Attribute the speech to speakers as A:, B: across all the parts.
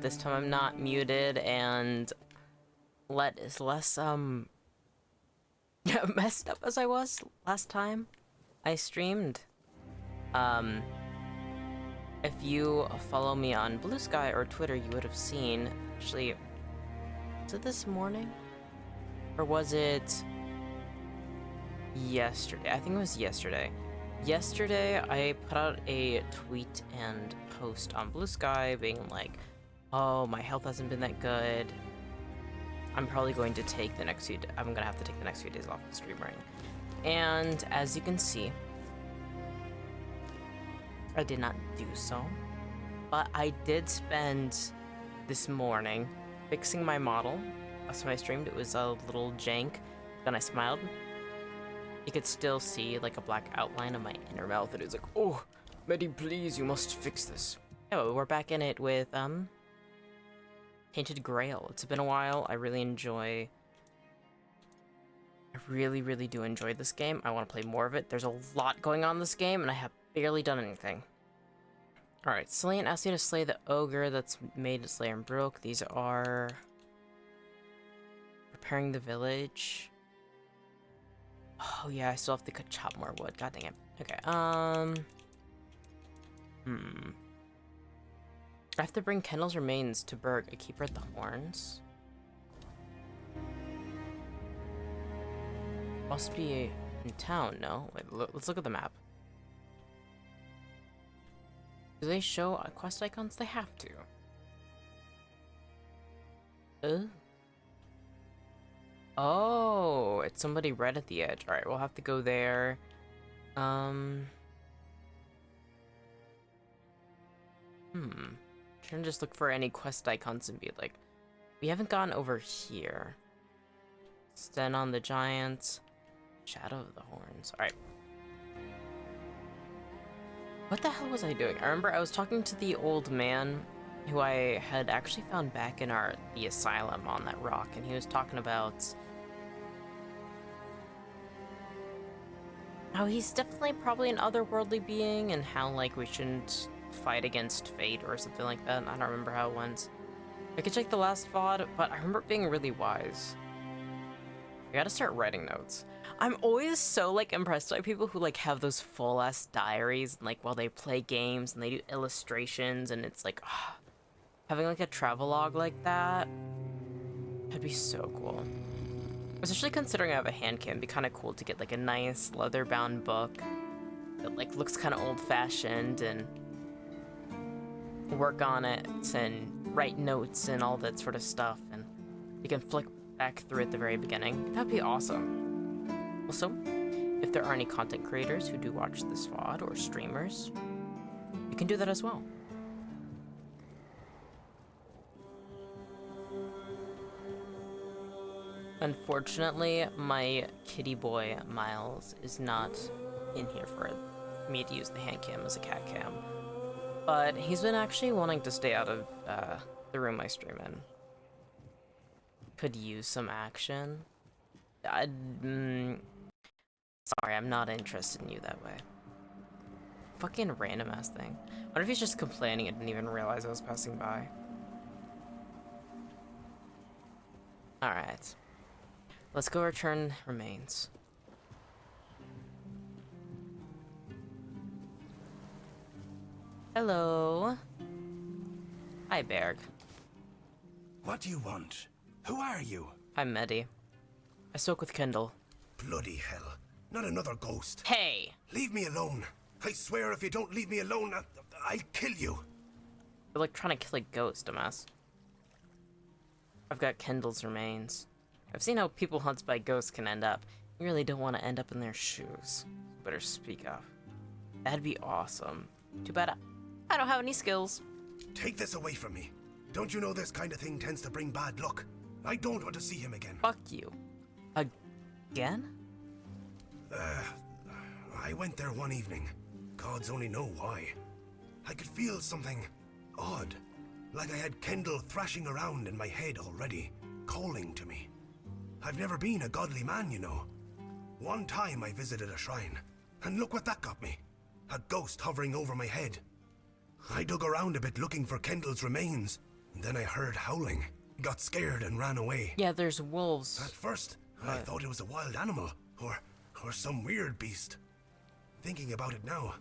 A: this time I'm not muted and is less messed up as I was last time I streamed. If you follow me on Blue Sky or Twitter, you would have seen, actually, was it this morning? Or was it yesterday? I think it was yesterday. Yesterday, I put out a tweet and post on Blue Sky being like, oh, my health hasn't been that good. I'm probably going to take the next I'm gonna have to take the next few days off of streaming. And as you can see, I did not do so, but I did spend this morning fixing my model. Last time I streamed, it was a little jank. Then I smiled. You could still see like a black outline of my inner mouth, and it was like, oh, Mettie, please, you must fix this. Oh, we're back in it with Tainted Grail. It's been a while. I really do enjoy this game. I want to play more of it. There's a lot going on in this game, and I have barely done anything. Alright, Slaying asks you to slay the ogre that's made Slayer and broke. These are preparing the village. Oh yeah, I still have to chop more wood. God dang it. Okay, I have to bring Kendall's remains to Berg, a keeper at the horns. Must be in town, no? Wait, let's look at the map. Do they show quest icons? They have to. Oh, it's somebody right at the edge. Alright, we'll have to go there. Trying to just look for any quest icons and be like, we haven't gone over here. Sten on the Giants. Shadow of the Horns. Alright. What the hell was I doing? I remember I was talking to the old man who I had actually found back in the asylum on that rock, and he was talking about how he's definitely probably an otherworldly being, and how like we shouldn't fight against fate or something like that. I don't remember how it went. I could check the last VOD, but I remember it being really wise. I gotta start writing notes. I'm always so like impressed by people who like have those full ass diaries and like while they play games and they do illustrations, and it's like having like a travelogue like that. That'd be so cool. Especially considering I have a hand cam, it'd be kind of cool to get like a nice leather bound book that like looks kind of old fashioned and work on it and write notes and all that sort of stuff, and you can flick back through at the very beginning. That'd be awesome. Also, if there are any content creators who do watch this VOD or streamers, you can do that as well. Unfortunately, my kitty boy, Miles, is not in here for me to use the hand cam as a cat cam. But he's been actually wanting to stay out of the room I stream in. Could use some action. Sorry, I'm not interested in you that way. Fucking random ass thing. What if he's just complaining and didn't even realize I was passing by? Alright. Let's go return remains. Hello. Hi, Berg.
B: What do you want? Who are you?
A: I'm Mettie. I spoke with Kendall.
B: Bloody hell. Not another ghost.
A: Hey!
B: Leave me alone. I swear if you don't leave me alone, I'll kill you.
A: You're like trying to kill a ghost, dumbass. I've got Kendall's remains. I've seen how people hunted by ghosts can end up. You really don't want to end up in their shoes. Better speak up. That'd be awesome. Too bad I don't have any skills.
B: Take this away from me. Don't you know this kind of thing tends to bring bad luck? I don't want to see him again.
A: Fuck you. Again?
B: I went there one evening. Gods only know why. I could feel something odd. Like I had Kendall thrashing around in my head already, calling to me. I've never been a godly man, you know. One time I visited a shrine, and look what that got me. A ghost hovering over my head. I dug around a bit looking for Kendall's remains, Then I heard howling, got scared and ran away.
A: Yeah, there's wolves.
B: At first, I thought it was a wild animal, or some weird beast. Thinking about it now,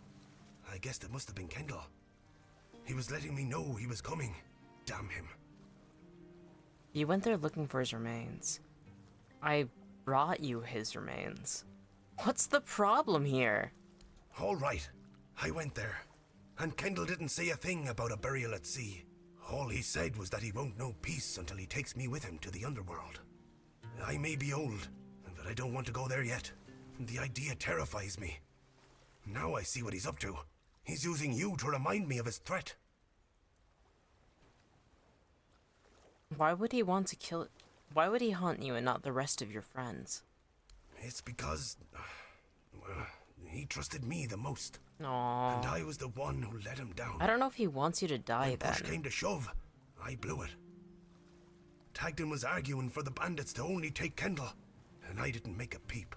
B: I guessed it must have been Kendall. He was letting me know he was coming. Damn him.
A: You went there looking for his remains. I brought you his remains. What's the problem here?
B: All right, I went there, and Kendall didn't say a thing about a burial at sea. All he said was that he won't know peace until he takes me with him to the underworld. I may be old, but I don't want to go there yet. The idea terrifies me. Now I see what he's up to. He's using you to remind me of his threat.
A: Why would he want to kill... Why would he hunt you and not the rest of your friends?
B: It's because... well, he trusted me the most.
A: Aww.
B: And I was the one who let him down.
A: I don't know if he wants you to die
B: When
A: then.
B: push came to shove, I blew it. Tagden was arguing for the bandits to only take Kendall, and I didn't make a peep.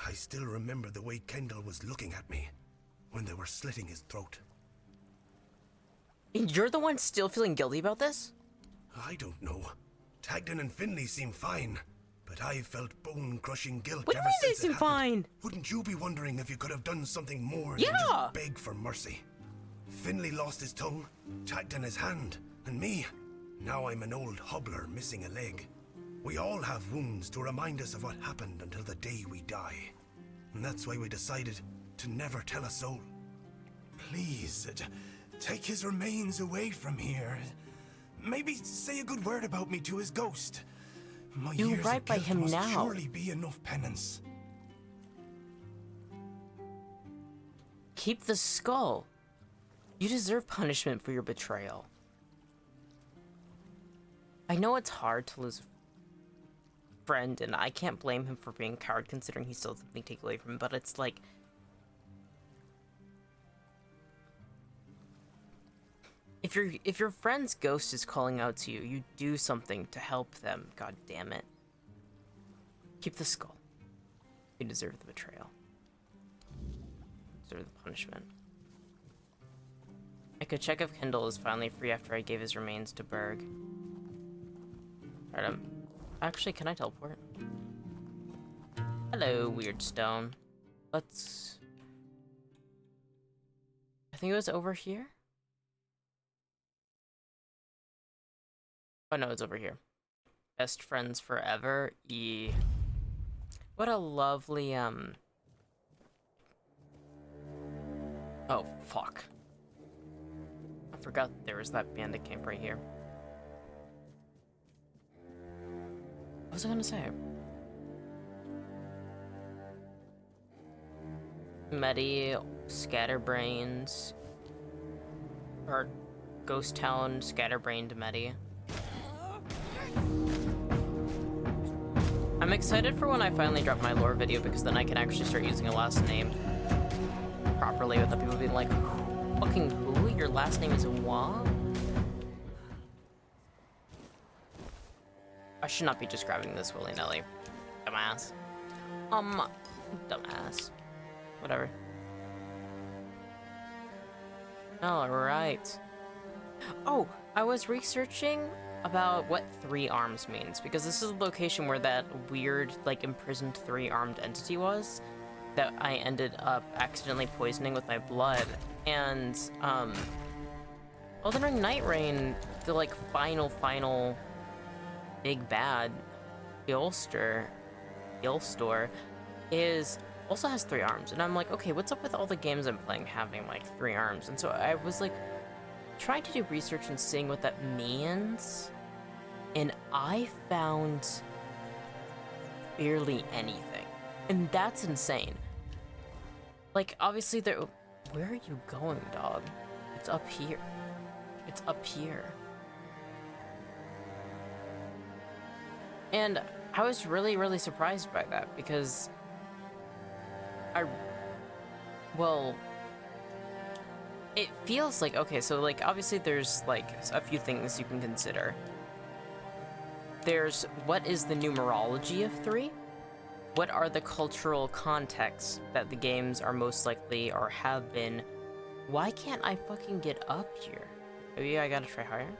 B: I still remember the way Kendall was looking at me when they were slitting his throat.
A: And you're the one still feeling guilty about this?
B: I don't know. Tagden and Finley seem fine, but I felt bone-crushing guilt
A: What do you
B: ever
A: mean they
B: since it
A: seem
B: happened.
A: fine?
B: Wouldn't you be wondering if you could have done something more than
A: Yeah!
B: just beg for mercy? Finley lost his tongue, Tagden his hand, and me. Now I'm an old hobbler missing a leg. We all have wounds to remind us of what happened until the day we die. And that's why we decided to never tell a soul. Please, take his remains away from here. Maybe say a good word about me to his ghost. My
A: Do
B: years
A: right
B: of
A: by
B: guilt
A: him
B: must
A: now.
B: surely be enough penance.
A: Keep the skull. You deserve punishment for your betrayal. I know it's hard to lose a friend, and I can't blame him for being a coward considering he still has something to take away from him, but it's like... If your friend's ghost is calling out to you, you do something to help them. God damn it. Keep the skull. You deserve the betrayal. You deserve the punishment. I could check if Kendall is finally free after I gave his remains to Berg. Alright, actually, can I teleport? Hello, weird stone. Let's... I think it was over here? Oh no, it's over here. Best friends forever. What a lovely, Oh, fuck. I forgot there was that bandit camp right here. What was I gonna say? Mettie, Scatterbrains, or Ghost Town, Scatterbrained Mettie. I'm excited for when I finally drop my lore video because then I can actually start using a last name properly without people being like, fucking who? Your last name is what? I should not be just grabbing this willy-nilly. Dumbass. Dumbass. Whatever. Alright. Oh, I was researching about what 3 arms means, because this is the location where that weird, like, imprisoned 3-armed entity was, that I ended up accidentally poisoning with my blood, and, Elden Ring Night Rain, the, like, final big bad, Gilstor, is, also has 3 arms, and I'm like, okay, what's up with all the games I'm playing having, like, 3 arms? And so I was, like, trying to do research and seeing what that means, and I found barely anything. And that's insane. Like, obviously there... Where are you going, dog? It's up here. It's up here. And I was really surprised by that, because well, it feels like, okay, so, like, obviously there's, like, a few things you can consider. There's, what is the numerology of 3? What are the cultural contexts that the games are most likely, or have been? Why can't I fucking get up here? Maybe I gotta try higher?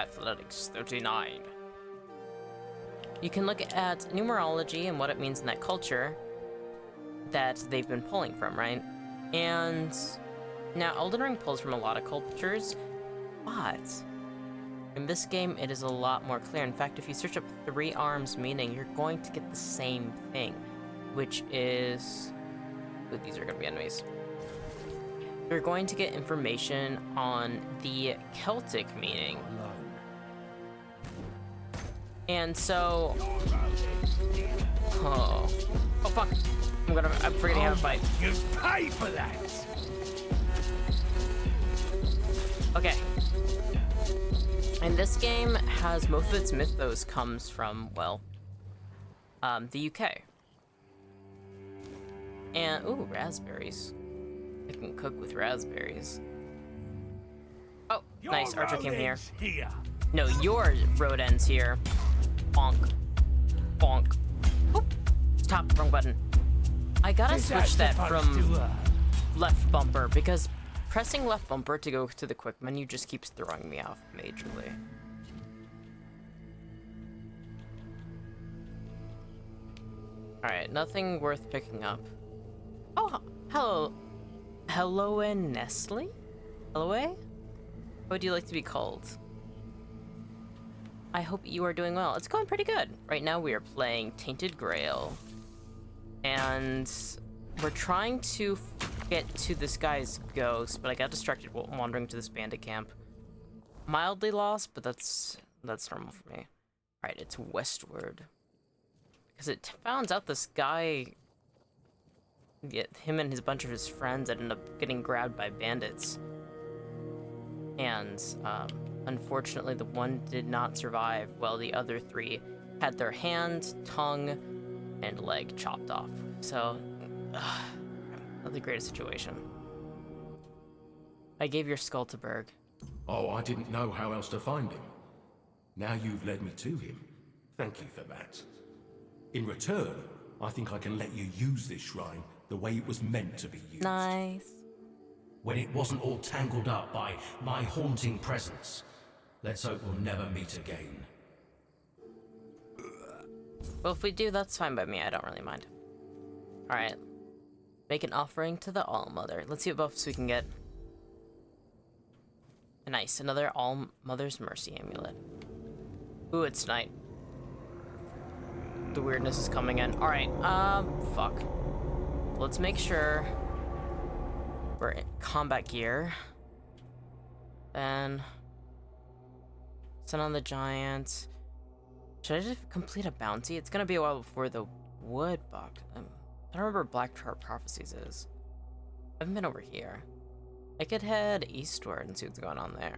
A: Athletics 39. You can look at numerology and what it means in that culture that they've been pulling from, right? And now Elden Ring pulls from a lot of cultures, but in this game it is a lot more clear. In fact, if you search up 3 arms meaning, you're going to get the same thing, which is... Ooh, these are going to be enemies. You're going to get information on the Celtic meaning. And so... Oh fuck! I'm forgetting how to fight.
C: You pay for that!
A: Okay. And this game has most of its mythos comes from, well, the UK. And, ooh, raspberries. I can cook with raspberries. Oh, nice, Archer came here. No, your road ends here. Bonk. Bonk. Oop. Stop, wrong button. I gotta switch that from left bumper, because pressing left bumper to go to the quick menu just keeps throwing me off majorly. Alright, nothing worth picking up. Oh, hello. Hello, Nestle? Hello? What would you like to be called? I hope you are doing well. It's going pretty good. Right now we are playing Tainted Grail. And we're trying to get to this guy's ghost, but I got distracted while wandering to this bandit camp. Mildly lost, but that's normal for me. Alright, it's westward. Because it found out this guy... him and his bunch of his friends ended up getting grabbed by bandits. And, unfortunately, the one did not survive, while the other 3 had their hand, tongue, and leg chopped off. So, not the greatest situation. I gave your skull to Berg.
C: Oh, I didn't know how else to find him. Now you've led me to him. Thank you for that. In return, I think I can let you use this shrine the way it was meant to be used.
A: Nice.
C: When it wasn't all tangled up by my haunting presence. Let's hope we'll never meet again.
A: Well, if we do, that's fine by me. I don't really mind. Alright. Make an offering to the All-Mother. Let's see what buffs we can get. Nice. Another All-Mother's Mercy amulet. Ooh, it's night. The weirdness is coming in. Alright, fuck. Let's make sure we're in combat gear. And... Sun on the Giant. Should I just complete a bounty? It's gonna be a while before the wood box. I don't remember what Black Chart Prophecies is. I haven't been over here. I could head eastward and see what's going on there.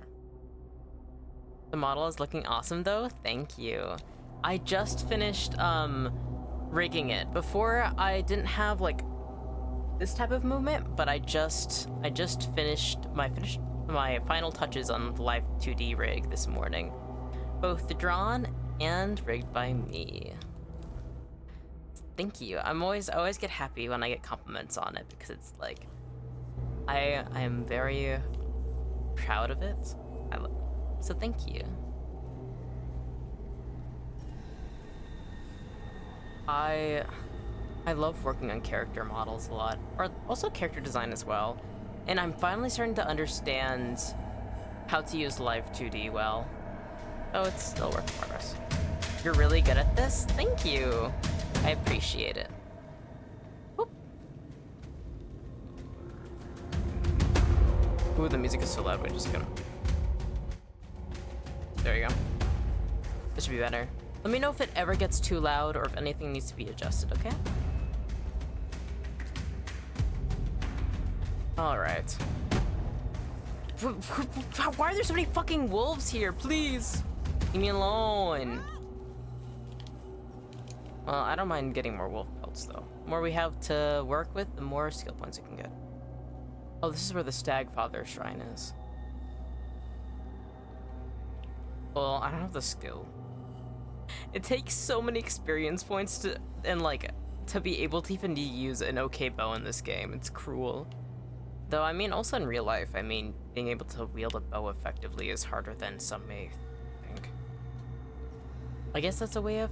A: The model is looking awesome though. Thank you. I just finished rigging it. Before I didn't have like this type of movement, but I just finished my final touches on the live 2D rig this morning. Both drawn and rigged by me. Thank you. I always get happy when I get compliments on it, because it's like I am very proud of it. So thank you. I love working on character models a lot, or also character design as well. And I'm finally starting to understand how to use Live 2D well. Oh, it's still work in progress. You're really good at this? Thank you. I appreciate it. Whoop. Ooh, the music is so loud. We're just gonna... There you go. This should be better. Let me know if it ever gets too loud or if anything needs to be adjusted, okay? Alright. Why are there so many fucking wolves here? Please! Leave me alone. Well, I don't mind getting more wolf pelts, though. The more we have to work with, the more skill points we can get. Oh, this is where the Stagfather Shrine is. Well, I don't have the skill. It takes so many experience points to be able to even use an okay bow in this game. It's cruel. Though, I mean, also in real life, I mean, being able to wield a bow effectively is harder than some may I guess that's a way of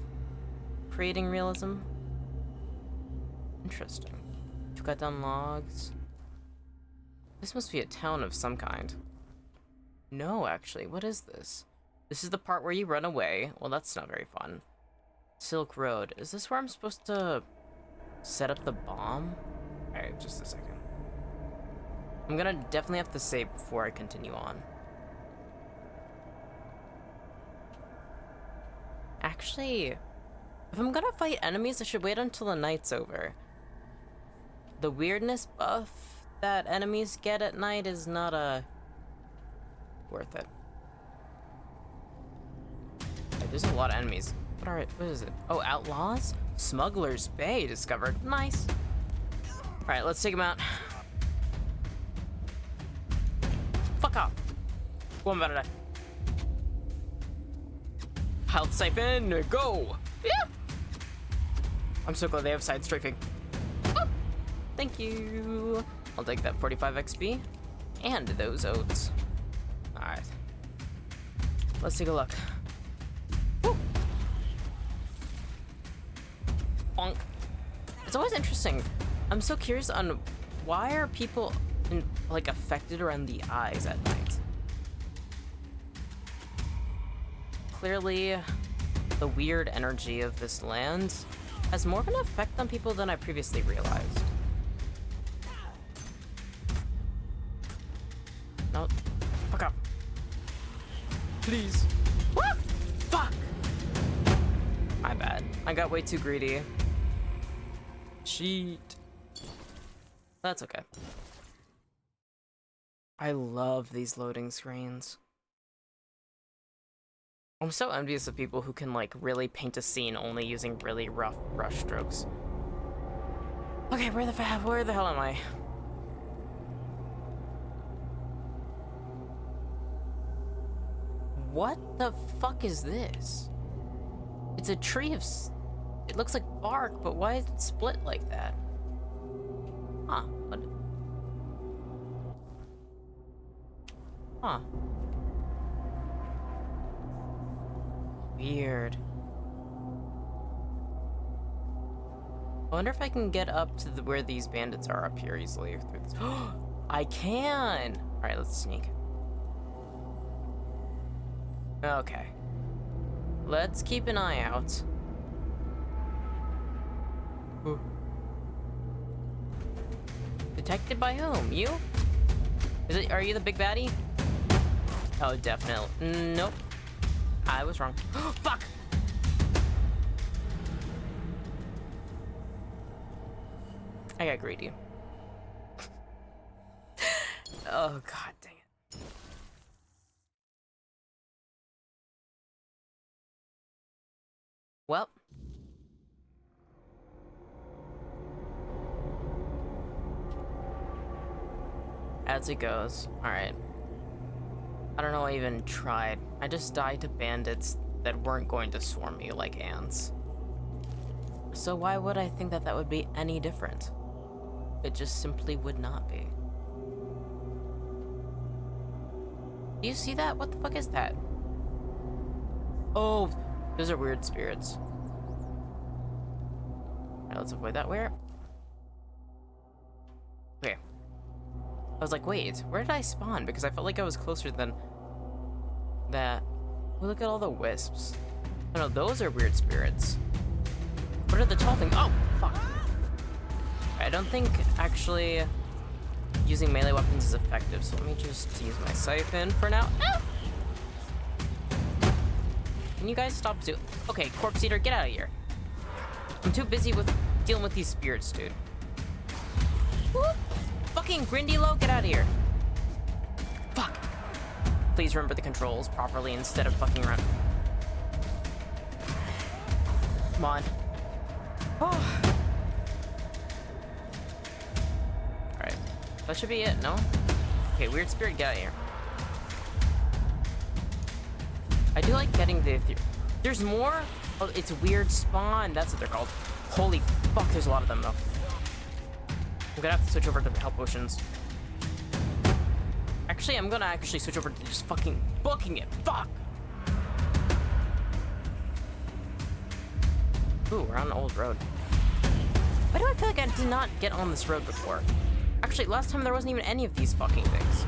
A: creating realism. Interesting. You cut down logs. This must be a town of some kind. No, actually, what is this? This is the part where you run away. Well, that's not very fun. Silk Road. Is this where I'm supposed to set up the bomb? Alright, just a second. I'm gonna definitely have to save before I continue on. Actually, if I'm gonna fight enemies, I should wait until the night's over. The weirdness buff that enemies get at night is not worth it. Okay, there's a lot of enemies. What is it? Oh, outlaws? Smuggler's Bay discovered. Nice. Alright, let's take him out. Fuck off. Oh, I'm about to die. Health siphon, go! Yeah! I'm so glad they have side strafing. Oh, thank you. I'll take that 45 XP and those oats. Alright. Let's take a look. Woo. Bonk. It's always interesting. I'm so curious on why are people like affected around the eyes at night. Clearly, the weird energy of this land has more of an effect on people than I previously realized. No, fuck up. Please. What? Fuck! My bad. I got way too greedy. Cheat. That's okay. I love these loading screens. I'm so envious of people who can like really paint a scene only using really rough brush strokes. Okay, where the hell am I? What the fuck is this? It's a tree of... It looks like bark, but why is it split like that? Huh. What? Huh. Weird. I wonder if I can get up to where these bandits are up here easily. I can! Alright, let's sneak. Okay. Let's keep an eye out. Ooh. Detected by whom? You? Are you the big baddie? Oh, definitely. Nope. I was wrong. Fuck! I got greedy. Oh, god dang it. Well. As it goes. Alright. I don't know I even tried. I just died to bandits that weren't going to swarm me like ants. So why would I think that that would be any different? It just simply would not be. Do you see that? What the fuck is that? Oh, those are weird spirits. Alright, let's avoid that. Where? Okay. I was like, wait, where did I spawn? Because I felt like I was closer than that. Oh, look at all the wisps. Oh no, those are weird spirits. What are the tall things? Oh, fuck. I don't think actually using melee weapons is effective, so let me just use my siphon for now. Ah! Can you guys stop Okay, Corpse Eater, get out of here. I'm too busy with dealing with these spirits, dude. Whoop. Fucking Grindylow, get out of here. Fuck. Please remember the controls properly instead of fucking around. Come on. Oh. Alright. That should be it, no? Okay, weird spirit, get out of here. I do like getting the... There's more? Oh, it's weird spawn. That's what they're called. Holy fuck, there's a lot of them, though. I'm gonna have to switch over to the health potions. Actually, I'm gonna switch over to just fucking booking it. Fuck! Ooh, we're on an old road. Why do I feel like I did not get on this road before? Actually, last time there wasn't even any of these fucking things.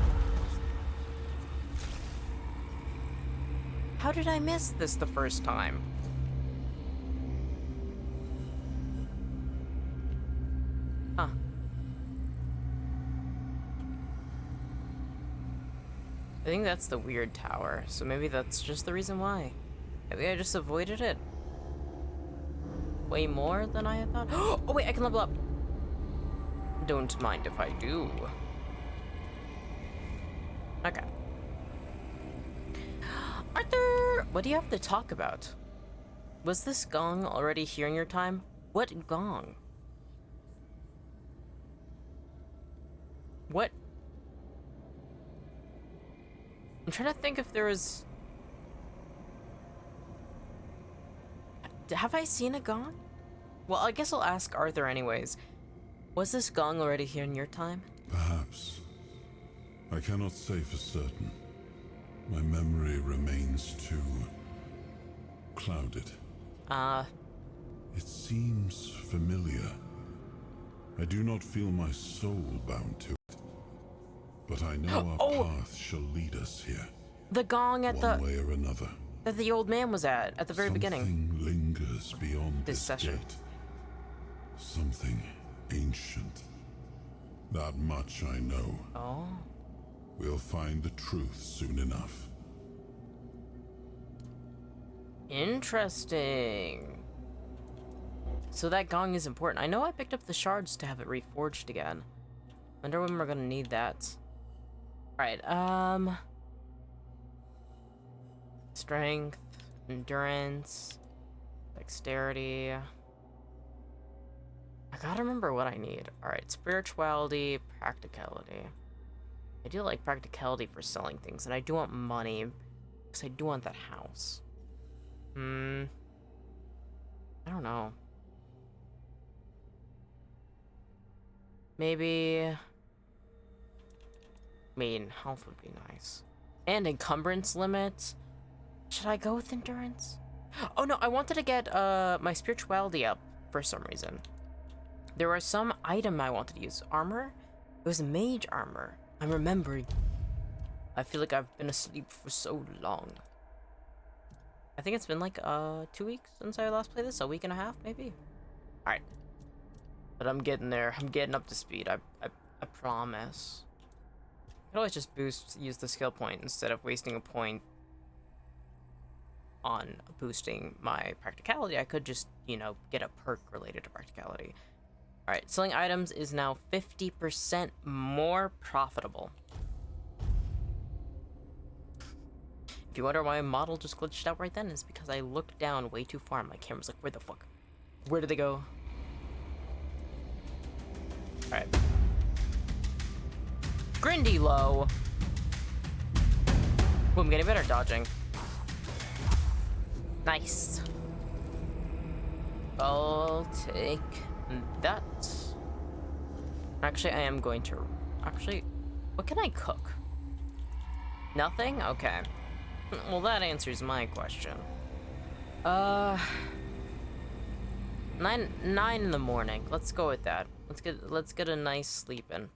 A: How did I miss this the first time? Huh. I think that's the weird tower, so maybe that's just the reason why. Maybe I just avoided it. Way more than I had thought. Oh wait, I can level up. Don't mind if I do. Okay. Arthur! What do you have to talk about? Was this gong already here in your time? What gong? What? I'm trying to think if there was... Have I seen a gong? Well, I guess I'll ask Arthur anyways. Was this gong already here in your time?
D: Perhaps. I cannot say for certain. My memory remains too clouded.
B: It seems familiar. I do not feel my soul bound to it. But I know our path shall lead us here.
A: The gong at
B: one way or another.
A: that the old man was at the very beginning.
B: Something lingers beyond
A: This
B: this
A: session.
B: gate. Something ancient. That much I know.
A: Oh.
B: We'll find the truth soon enough.
A: Interesting. So that gong is important. I know I picked up the shards to have it reforged again. Wonder when we're gonna need that. Alright, strength, endurance, dexterity. I gotta remember what I need. Alright, spirituality, practicality. I do like practicality for selling things, and I do want money, because I do want that house. I don't know. Maybe... I mean, health would be nice. And encumbrance limit. Should I go with endurance? Oh no, I wanted to get my spirituality up for some reason. There was some item I wanted to use. Armor? It was mage armor. I'm remembering. I feel like I've been asleep for so long. I think it's been like 2 weeks since I last played this. A week and a half, maybe. All right. But I'm getting there. I'm getting up to speed. I promise. I could always just use the skill point instead of wasting a point on boosting my practicality. I could just, you know, get a perk related to practicality. All right, selling items is now 50% more profitable. If you wonder why my model just glitched out right then, it's because I looked down way too far and my camera's like, where the fuck? Where did they go? All right. Grindy low. Ooh, I'm getting better at dodging. Nice. I'll take that. Actually, I am going to... Actually, what can I cook? Nothing? Okay. Well, that answers my question. 9 in the morning. Let's go with that. Let's get a nice sleep in.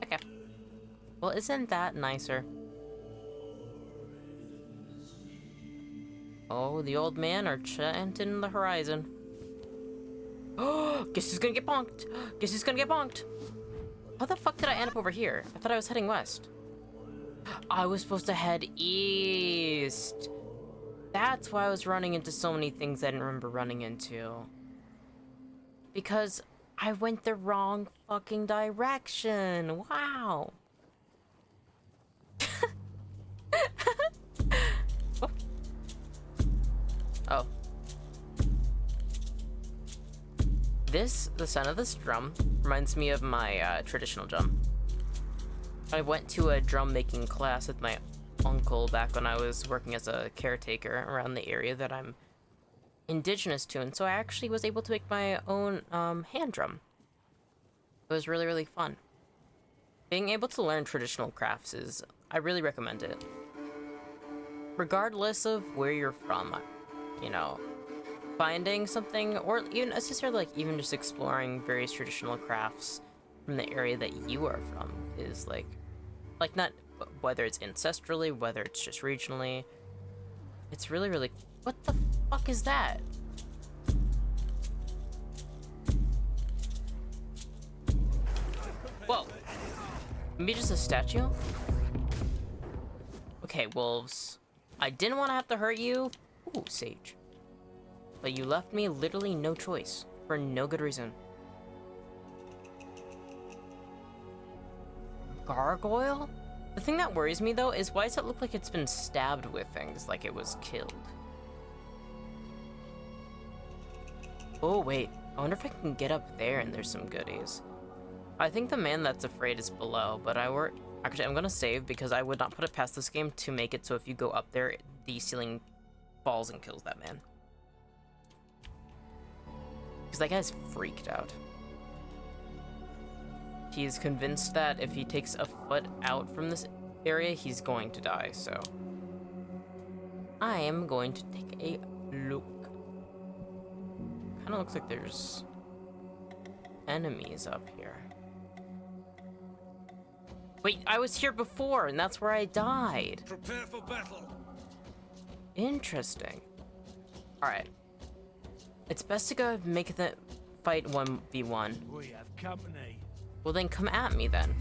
A: Okay. Well, isn't that nicer? Oh, the old man are chanting the horizon. Oh, guess who's gonna get bonked? Guess who's gonna get bonked? How the fuck did I end up over here? I thought I was heading west. I was supposed to head east. That's why I was running into so many things I didn't remember running into. Because I went the wrong fucking direction. Wow. Oh. Oh. This, the sound of this drum, reminds me of my traditional drum. I went to a drum making class with my uncle back when I was working as a caretaker around the area that I'm indigenous to, and so I actually was able to make my own hand drum. It was really, really fun. Being able to learn traditional crafts I really recommend it. Regardless of where you're from, you know, finding something, or even necessarily like even just exploring various traditional crafts from the area that you are from is like not whether it's ancestrally, whether it's just regionally. It's really, really. What the fuck is that? Whoa. Maybe just a statue? Okay, wolves. I didn't want to have to hurt you. Ooh, sage. But you left me literally no choice. For no good reason. Gargoyle? The thing that worries me, though, is why does it look like it's been stabbed with things, like it was killed? Oh, wait. I wonder if I can get up there and there's some goodies. I think the man that's afraid is below, but actually, I'm gonna save because I would not put it past this game to make it so if you go up there, the ceiling falls and kills that man. Because that guy's freaked out. He is convinced that if he takes a foot out from this area, he's going to die, so I am going to take a look. Kind of looks like there's enemies up here. Wait, I was here before, and that's where I died.
E: Prepare for battle.
A: Interesting. Alright. It's best to go make the fight 1v1.
E: We have company.
A: Well, then come at me, then.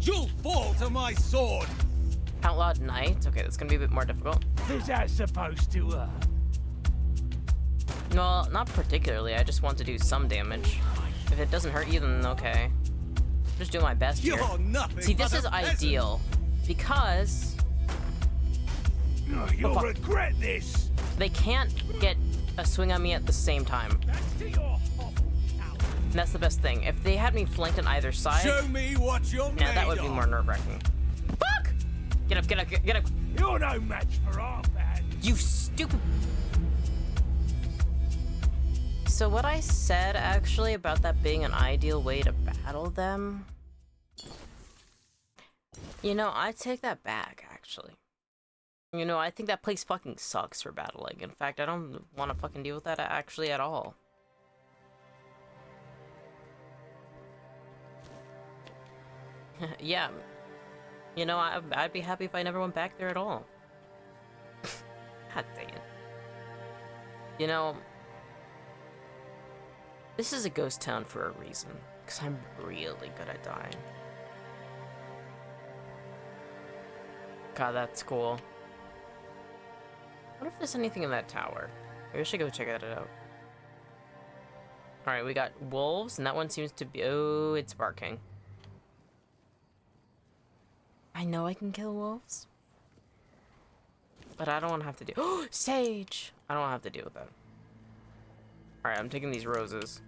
E: You'll fall to my sword.
A: Outlawed Knight? Okay, that's gonna be a bit more difficult.
E: Is that supposed to hurt?
A: No, not particularly. I just want to do some damage. If it doesn't hurt you, then okay. Just do my best here.
E: You're nothing.
A: See, this
E: but
A: is
E: a peasant.
A: ideal because
E: You'll
A: fuck.
E: regret this.
A: they can't get a swing on me at the same time.
E: That's to your hovel, coward.
A: And that's the best thing. If they had me flanked on either side,
E: Show me what you're made
A: yeah, that would be
E: of.
A: more nerve-wracking. Fuck! Get up, get up, get up!
E: You're no match for our band.
A: You stupid. So what I said actually about that being an ideal way to battle them, you know, I take that back actually. You know, I think that place fucking sucks for battling. In fact, I don't want to fucking deal with that actually at all. Yeah. You know, I'd be happy if I never went back there at all. God dang it. You know, this is a ghost town for a reason, because I'm really good at dying. God, that's cool. I wonder if there's anything in that tower. Maybe I should go check that out. Alright, we got wolves, and that one seems to be... Oh, it's barking. I know I can kill wolves. But I don't want to have to do... Oh, sage! I don't want to have to deal with that. Alright, I'm taking these roses.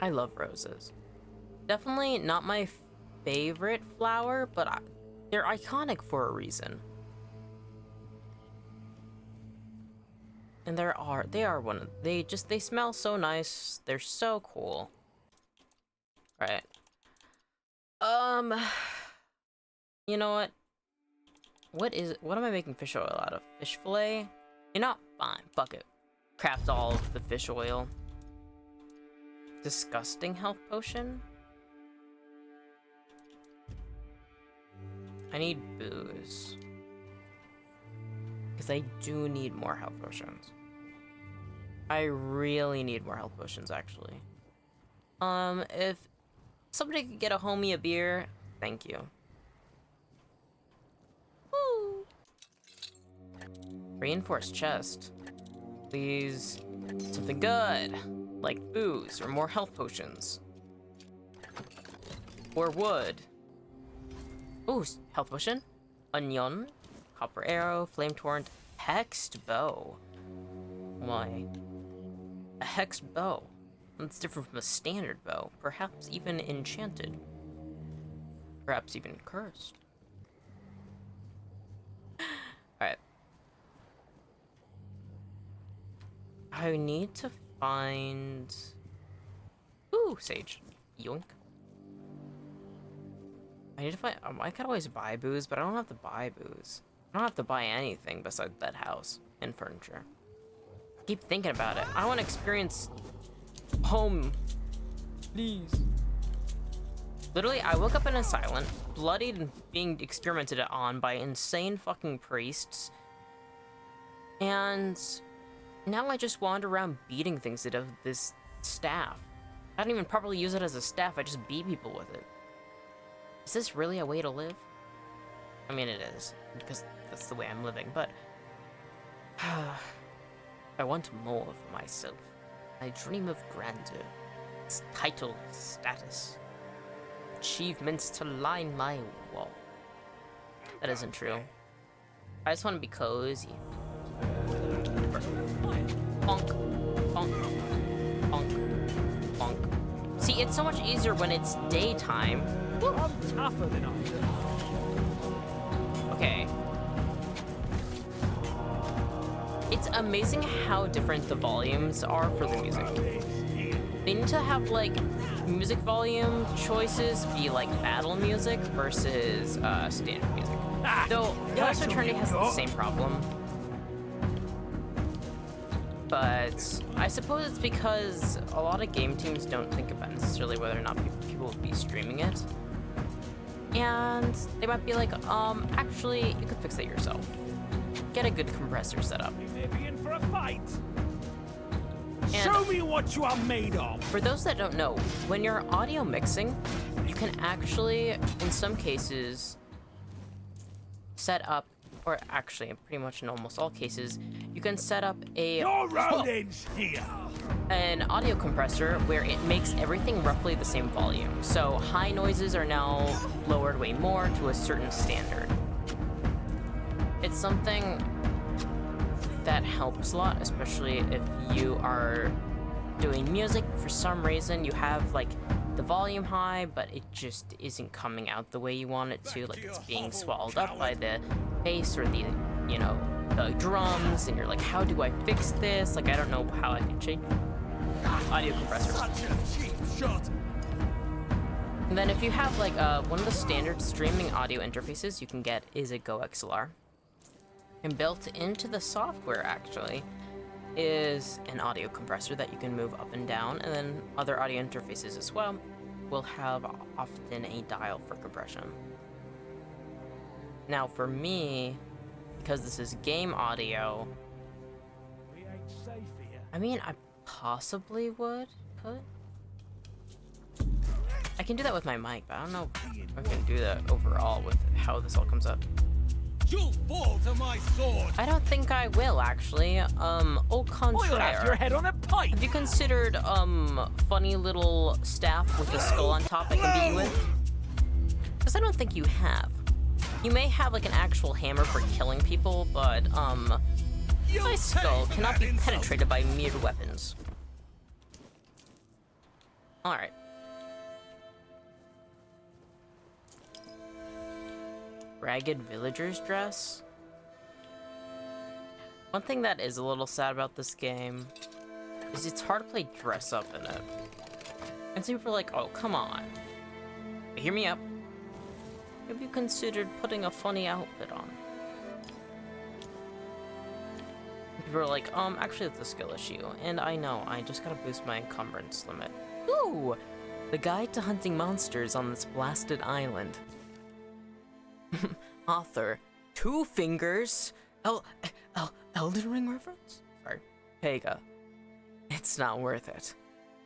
A: I love roses. Definitely not my favorite flower, but they're iconic for a reason. And they are one of... They smell so nice. They're so cool. Right. You know what? What am I making fish oil out of? Fish fillet? You know, fine, fuck it. Craft all of the fish oil. Disgusting health potion? I need booze. Because I do need more health potions. I really need more health potions, actually. If somebody could get a homie a beer, thank you. Woo! Reinforced chest. Please, something good, like booze or more health potions. Or wood. Ooh, health potion. Onion. Copper arrow. Flame torrent. Hexed bow. Why? A hexed bow. That's different from a standard bow. Perhaps even enchanted. Perhaps even cursed. Alright. I need to find... Ooh, sage. Yoink. I need to find... I could always buy booze, but I don't have to buy booze. I don't have to buy anything besides that house and furniture. Keep thinking about it. I want to experience home. Please. Literally, I woke up in an asylum, bloodied and being experimented on by insane fucking priests. And now I just wander around beating things out of this staff. I don't even properly use it as a staff, I just beat people with it. Is this really a way to live? I mean, it is, because that's the way I'm living, but I want more for myself. I dream of grandeur, title, status, achievements to line my wall. That isn't true. I just want to be cozy. Bonk, bonk, bonk, bonk. See, it's so much easier when it's daytime.
E: I'm tougher than I am.
A: Okay. It's amazing how different the volumes are for the music. They need to have, like, music volume choices be, like, battle music versus, standard music. Though, Ghost Eternity has the same problem. But I suppose it's because a lot of game teams don't think about necessarily whether or not people will be streaming it. And they might be like, actually, you could fix it yourself. Get a good compressor set up.
E: They're being for a fight.
A: And
E: show me what you are made of.
A: for those that don't know, when you're audio mixing, you can actually, in some cases, set up, or actually, pretty much in almost all cases, you can set up
E: Your road ends here.
A: an audio compressor where it makes everything roughly the same volume. So high noises are now lowered way more to a certain standard. It's something that helps a lot, especially if you are doing music. For some reason, you have like the volume high, but it just isn't coming out the way you want it to. Like it's being swallowed up by the bass or the, you know, the drums, and you're like, how do I fix this? Like, I don't know how I can change audio compressor.
E: Such a cheap shot.
A: And then if you have like one of the standard streaming audio interfaces you can get is a Go XLR. And built into the software actually is an audio compressor that you can move up and down, and then other audio interfaces as well will have often a dial for compression. Now for me, because this is game audio,
E: We ain't safe here.
A: I mean, I possibly would put... I can do that with my mic, but I don't know if I can do that overall with how this all comes up.
E: You'll fall to my sword.
A: I don't think I will, actually. Au
E: I'll have your
A: contraire.
E: head on a pike.
A: Have you considered, funny little staff with a skull on top I can beat you with? Because I don't think you have. You may have, like, an actual hammer for killing people, but, my skull cannot be penetrated by mere weapons. Alright. Ragged villager's dress? One thing that is a little sad about this game is it's hard to play dress up in it. And some people are like, oh, come on. But hear me up. Have you considered putting a funny outfit on? People are like, actually that's a skill issue. And I know, I just gotta boost my encumbrance limit. Ooh! The guide to hunting monsters on this blasted island. Author, Two Fingers, Elden Ring reference? Sorry, Pega. It's not worth it.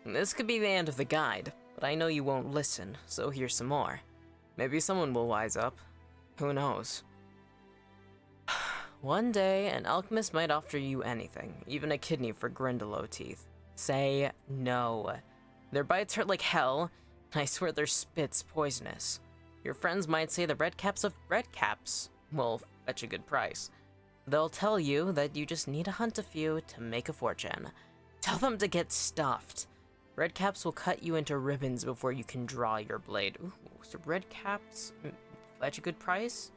A: This could be the end of the guide, but I know you won't listen, so here's some more. Maybe someone will wise up. Who knows? One day, an alchemist might offer you anything, even a kidney for Grindelow teeth. Say no. Their bites hurt like hell, and I swear their spit's poisonous. Your friends might say the red caps of red caps will fetch a good price. They'll tell you that you just need to hunt a few to make a fortune. Tell them to get stuffed. Red caps will cut you into ribbons before you can draw your blade. Ooh, so red caps fetch a good price?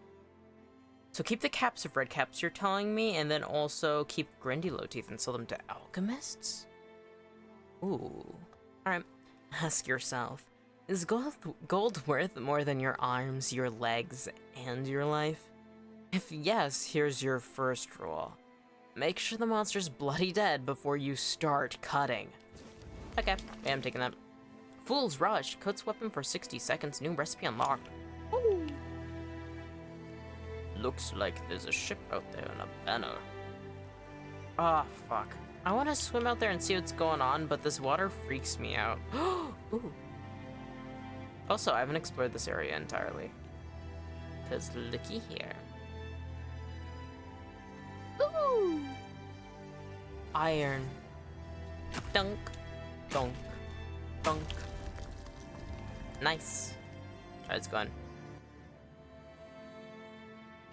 A: So keep the caps of red caps, you're telling me, and then also keep Grindelow teeth and sell them to alchemists? Ooh. Alright, ask yourself. Is gold worth more than your arms, your legs, and your life? If yes, here's your first rule. Make sure the monster's bloody dead before you start cutting. Okay, yeah, I'm taking that. Fool's Rush. Cuts weapon for 60 seconds. New recipe unlocked. Woo. Looks like there's a ship out there and a banner. Ah, fuck. I want to swim out there and see what's going on, but this water freaks me out. Ooh. Also, I haven't explored this area entirely. Because looky here. Ooh. Iron. Dunk. Dunk. Dunk. Nice. Alright, let's go on.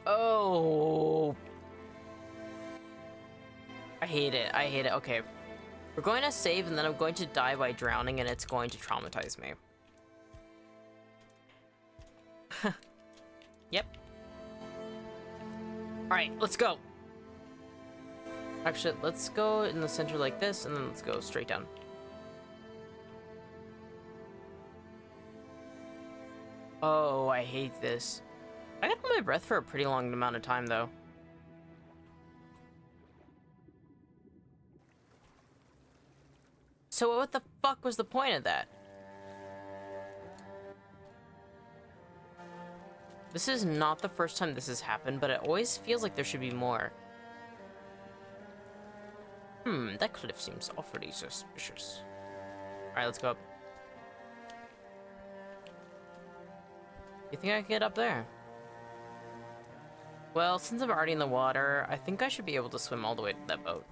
A: Oh. I hate it. I hate it. Okay. We're going to save, and then I'm going to die by drowning, and it's going to traumatize me. Yep. Alright, let's go. Actually, let's go in the center like this, and then let's go straight down. Oh, I hate this. I got my breath for a pretty long amount of time, though. So what the fuck was the point of that? This is not the first time this has happened, but it always feels like there should be more. That cliff seems awfully suspicious. Alright, let's go up. You think I can get up there? Well, since I'm already in the water, I think I should be able to swim all the way to that boat.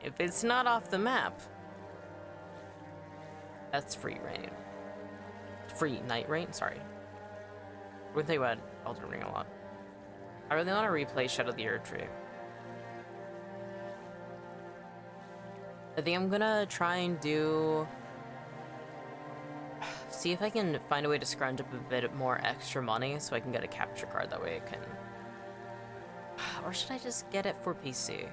A: If it's not off the map. That's free rain. Free night rain? Sorry. We're thinking about Elden Ring a lot. I really want to replay Shadow of the Earth Tree. I think I'm gonna try and do... See if I can find a way to scrounge up a bit more extra money so I can get a capture card. That way I can... Or should I just get it for PC?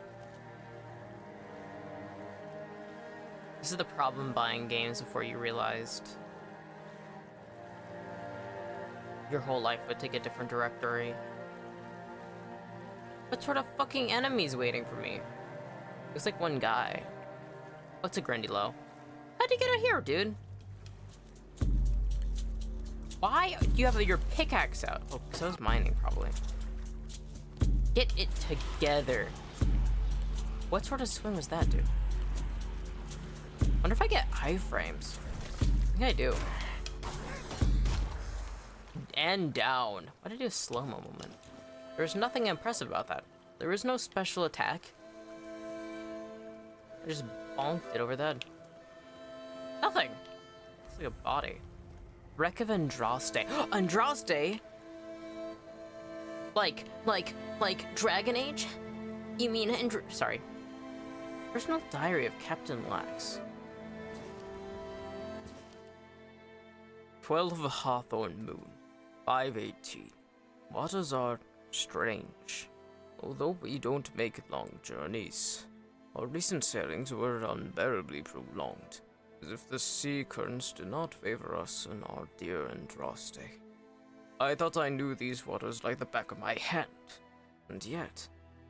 A: This is the problem buying games before you realized your whole life would take a different directory. What sort of fucking enemy's waiting for me? Looks like one guy. What's a Grindy Low? How'd you get out here, dude? Why do you have your pickaxe out? Oh, because I was mining, probably. Get it together. What sort of swing was that, dude? Wonder if I get iframes. I think I do. And down. Why did I do a slow-mo moment? There's nothing impressive about that. There is no special attack. I just bonked it over the head. Nothing. It's like a body. Wreck of Andraste. Andraste? Like Dragon Age? You mean sorry. Personal Diary of Captain Lax. 12 Hawthorn Moon. 518. Waters are strange. Although we don't make long journeys, our recent sailings were unbearably prolonged, as if the sea currents did not favor us and our dear Andraste. I thought I knew these waters like the back of my hand, and yet,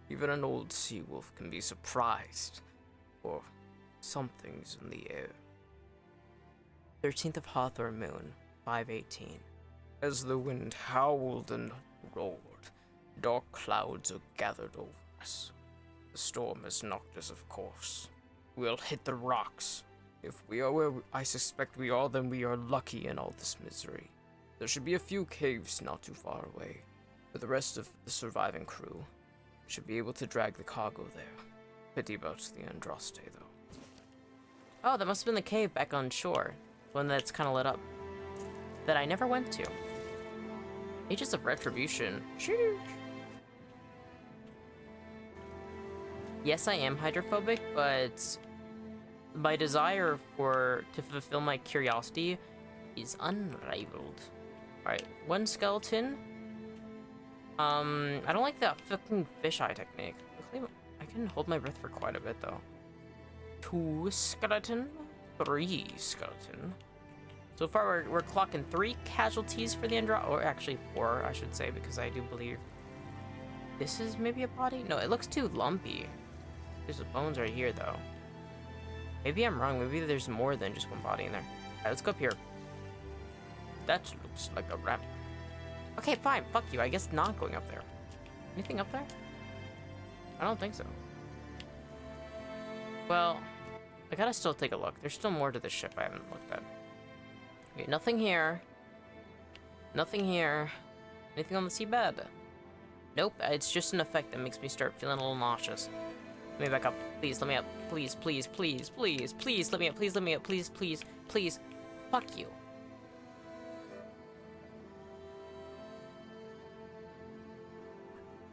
A: even an old sea wolf can be surprised, or something's in the air. 13th of Hawthorn Moon, 518. As the wind howled and roared, dark clouds are gathered over us. The storm has knocked us, of course. We'll hit the rocks. If we are where I suspect we are, then we are lucky in all this misery. There should be a few caves not too far away. For the rest of the surviving crew, we should be able to drag the cargo there. Pity about the Andraste, though. Oh, that must have been the cave back on shore. One that's kind of lit up. That I never went to. Ages of Retribution. Sheesh. Yes, I am hydrophobic, but my desire to fulfill my curiosity is unrivaled. Alright, one skeleton. I don't like that fucking fisheye technique. I can hold my breath for quite a bit, though. 2 skeleton. 3 skeleton. So far, we're clocking 3 casualties for the Andro, or actually 4, I should say, because I do believe this is maybe a body. No, it looks too lumpy. There's bones right here, though. Maybe I'm wrong. Maybe there's more than just one body in there. All right, let's go up here. That looks like a rat. Okay, fine. Fuck you. I guess not going up there. Anything up there? I don't think so. Well, I gotta still take a look. There's still more to the ship I haven't looked at. Okay, nothing here. Nothing here. Anything on the seabed? Nope, it's just an effect that makes me start feeling a little nauseous. Let me back up. Please, let me up. Please, please, please, please, please, let me up. Please, let me up. Please, please, please. Fuck you.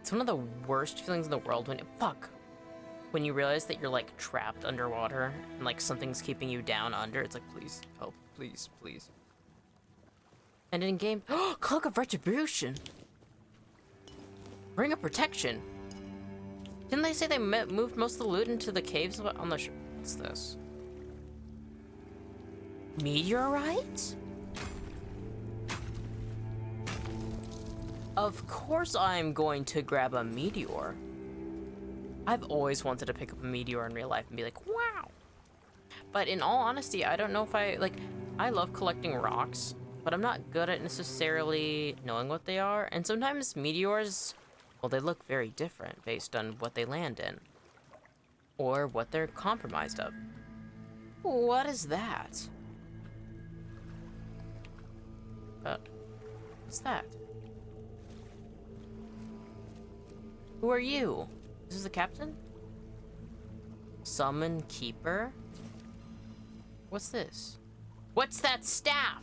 A: It's one of the worst feelings in the world when you realize that you're like trapped underwater and like something's keeping you down under. It's like, please help, please, please. And in game, Cloak of Retribution, Ring of Protection. Didn't they say they moved most of the loot into the caves on the what's this? Meteorite? Of course I'm going to grab a meteor. I've always wanted to pick up a meteor in real life and be like, wow. But in all honesty, I don't know if I love collecting rocks, but I'm not good at necessarily knowing what they are. And sometimes meteors, well, they look very different based on what they land in or what they're compromised of. What is that? What's that? Who are you? This is the captain? Summon Keeper? What's this? What's that staff?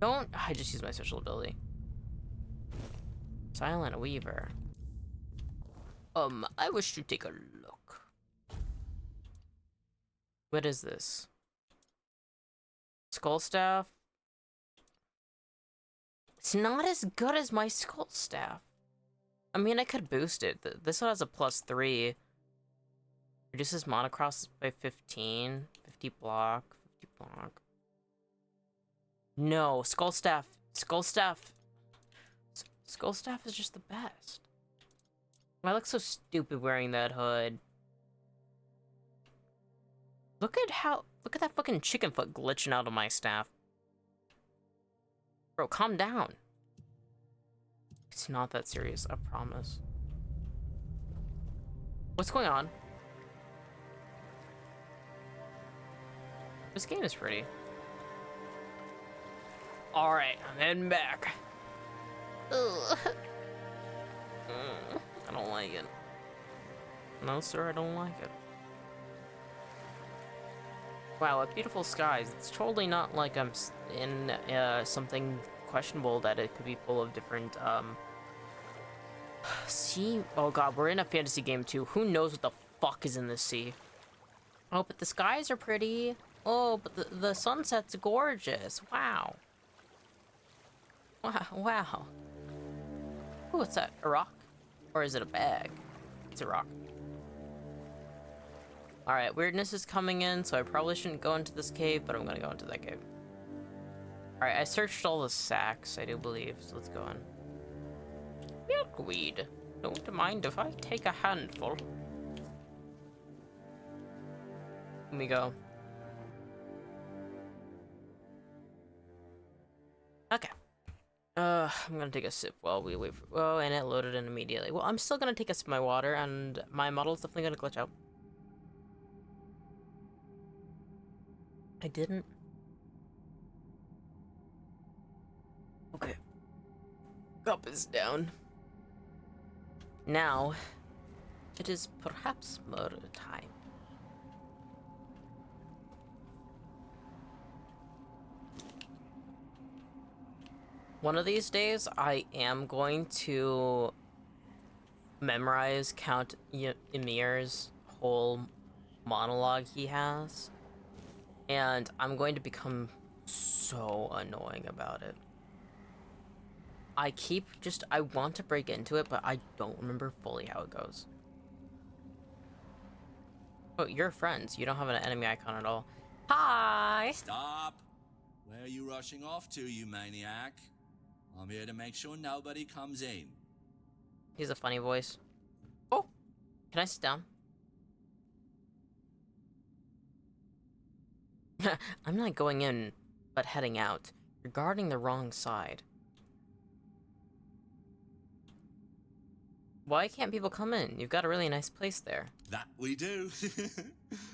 A: I just used my special ability. Silent Weaver. I wish to take a look. What is this? Skull staff? It's not as good as my skull staff. I mean, I could boost it. This one has a +3. Reduces monocross by 15. 50 block. 50 block. No, skull staff. Skull staff. Skull staff is just the best. I look so stupid wearing that hood. Look at that fucking chicken foot glitching out of my staff. Bro, calm down. It's not that serious, I promise. What's going on? This game is pretty. Alright, I'm heading back. Ugh. I don't like it. No, sir, I don't like it. Wow, what beautiful skies. It's totally not like I'm in something questionable that it could be full of different, sea. Oh god, we're in a fantasy game too. Who knows what the fuck is in this sea? Oh, but the skies are pretty. Oh, but the sunset's gorgeous. Wow. Wow, wow. Ooh, what's that? A rock? Or is it a bag? It's a rock. Alright, weirdness is coming in, so I probably shouldn't go into this cave, but I'm gonna go into that cave. Alright, I searched all the sacks, I do believe, so let's go in. Milkweed. Don't mind if I take a handful. Let me go. Okay. I'm gonna take a sip while we wait for... Oh, and it loaded in immediately. Well, I'm still gonna take a sip of my water, and my model's definitely gonna glitch out. I didn't. Okay. Cup is down. Now, it is perhaps murder time. One of these days, I am going to memorize Count Ymir's whole monologue he has. And I'm going to become so annoying about it. I want to break into it, but I don't remember fully how it goes. Oh, you're friends. You don't have an enemy icon at all. Hi!
F: Stop! Where are you rushing off to, you maniac? I'm here to make sure nobody comes in.
A: He's a funny voice. Oh! Can I sit down? I'm not going in, but heading out. You're guarding the wrong side. Why can't people come in? You've got a really nice place there.
F: That we do.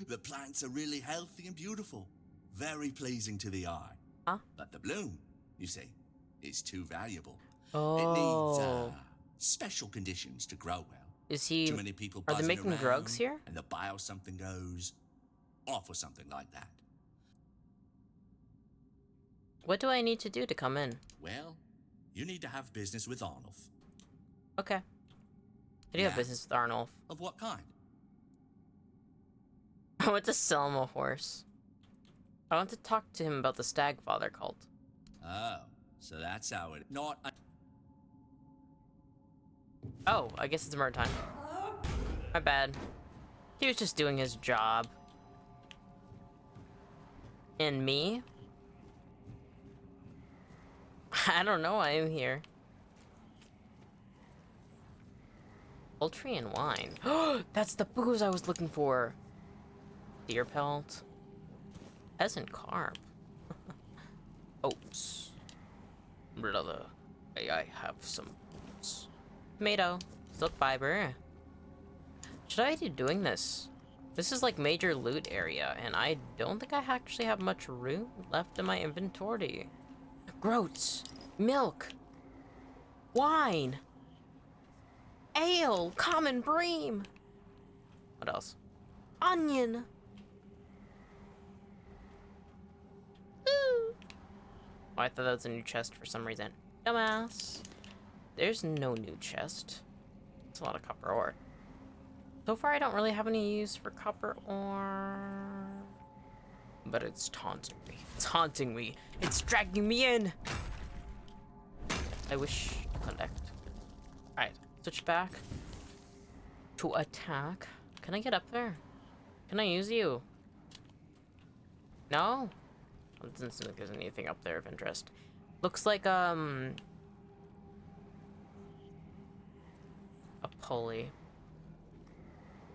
F: The plants are really healthy and beautiful. Very pleasing to the eye.
A: Huh?
F: But the bloom, you see, is too valuable.
A: Oh.
F: It needs, special conditions to grow well.
A: Is he...
F: Too many people
A: Are they
F: buzzing
A: making
F: around,
A: drugs here?
F: and the bio something goes off or something like that.
A: What do I need to do to come in?
F: Well, you need to have business with Arnulf.
A: Okay. I do have
F: Yeah?
A: business with Arnulf.
F: Of what kind?
A: I want to sell him a horse. I want to talk to him about the Stagfather cult.
F: Oh, so that's how it... Not...
A: Oh, I guess it's murder time. My bad. He was just doing his job. And me? I don't know why I'm here. Poultry and wine. That's the booze I was looking for. Deer pelt. Peasant carp. Oats. Brother, may I have some oats? Tomato. Silk fiber. Should I be doing this? This is like major loot area, and I don't think I actually have much room left in my inventory. Groats. Milk. Wine. Ale. Common bream. What else? Onion. Ooh. Oh, I thought that was a new chest for some reason. Dumbass. There's no new chest. It's a lot of copper ore. So far, I don't really have any use for copper ore. But it's taunting me. It's haunting me. It's dragging me in. I wish to connect. Alright, switch back to attack. Can I get up there? Can I use you? No? It doesn't seem like there's anything up there of interest. Looks like, a pulley.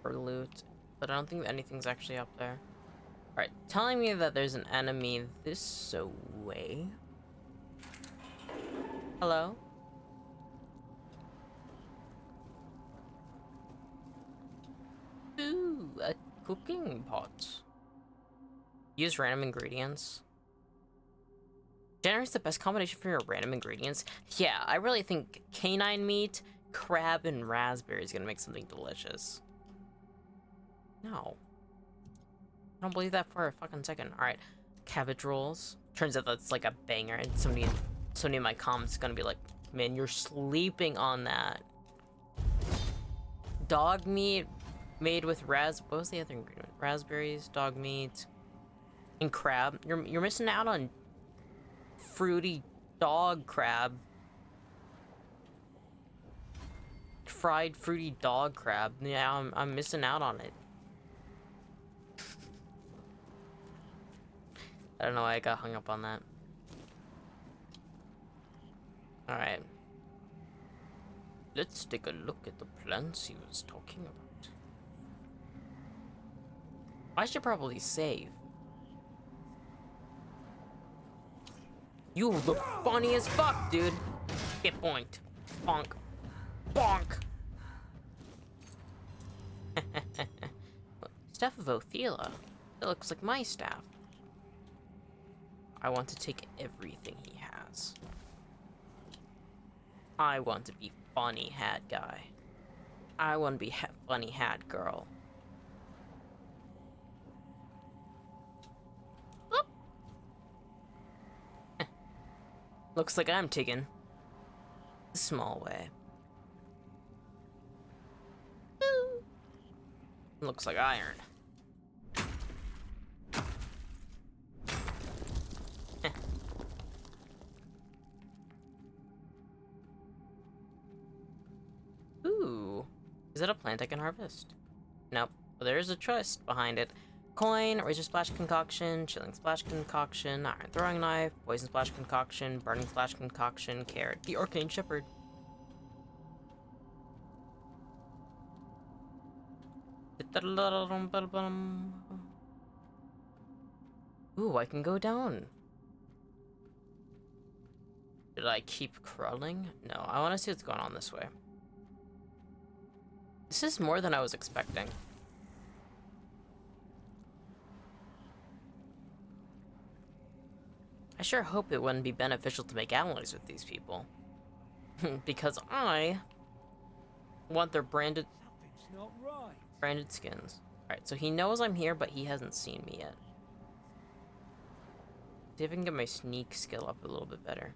A: For loot. But I don't think anything's actually up there. Alright, telling me that there's an enemy this way. Hello? Ooh, a cooking pot. Use random ingredients. Generates the best combination for your random ingredients. Yeah, I really think canine meat, crab, and raspberry is gonna make something delicious. No. I don't believe that for a fucking second. Alright, cabbage rolls. Turns out that's like a banger, and somebody in my comments is gonna be like, man, you're sleeping on that. Dog meat made with what was the other ingredient? Raspberries, dog meat, and crab. You're missing out on fruity dog crab. Fried fruity dog crab. Yeah, I'm missing out on it. I don't know why I got hung up on that. Alright. Let's take a look at the plants he was talking about. I should probably save. You look funny as fuck, dude. Get boinked. Bonk. Bonk. Staff of Othela. That looks like my staff. I want to take everything he has. I want to be funny hat guy. I want to be funny hat girl. Oop. Looks like I'm taking the small way. Ooh. Looks like iron. Ooh. Is that a plant I can harvest? Nope. But there is a chest behind it. coin, razor splash concoction, chilling splash concoction, iron throwing knife, poison splash concoction, burning splash concoction, carrot, the arcane shepherd. Ooh, I can go down. Did I keep crawling? No, I want to see what's going on this way. This is more than I was expecting. I sure hope it wouldn't be beneficial to make allies with these people. Because I want their branded
E: Something's not right.
A: branded skins. Alright, so he knows I'm here, but he hasn't seen me yet. See if I can get my sneak skill up a little bit better.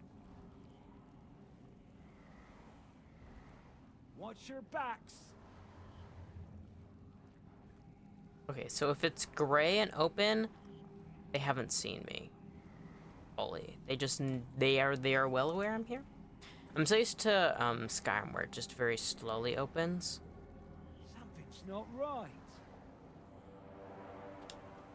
E: Watch your backs.
A: Okay, so if it's gray and open, they haven't seen me fully. They are well aware I'm here. I'm so used to Skyrim where it just very slowly opens.
E: Something's not right.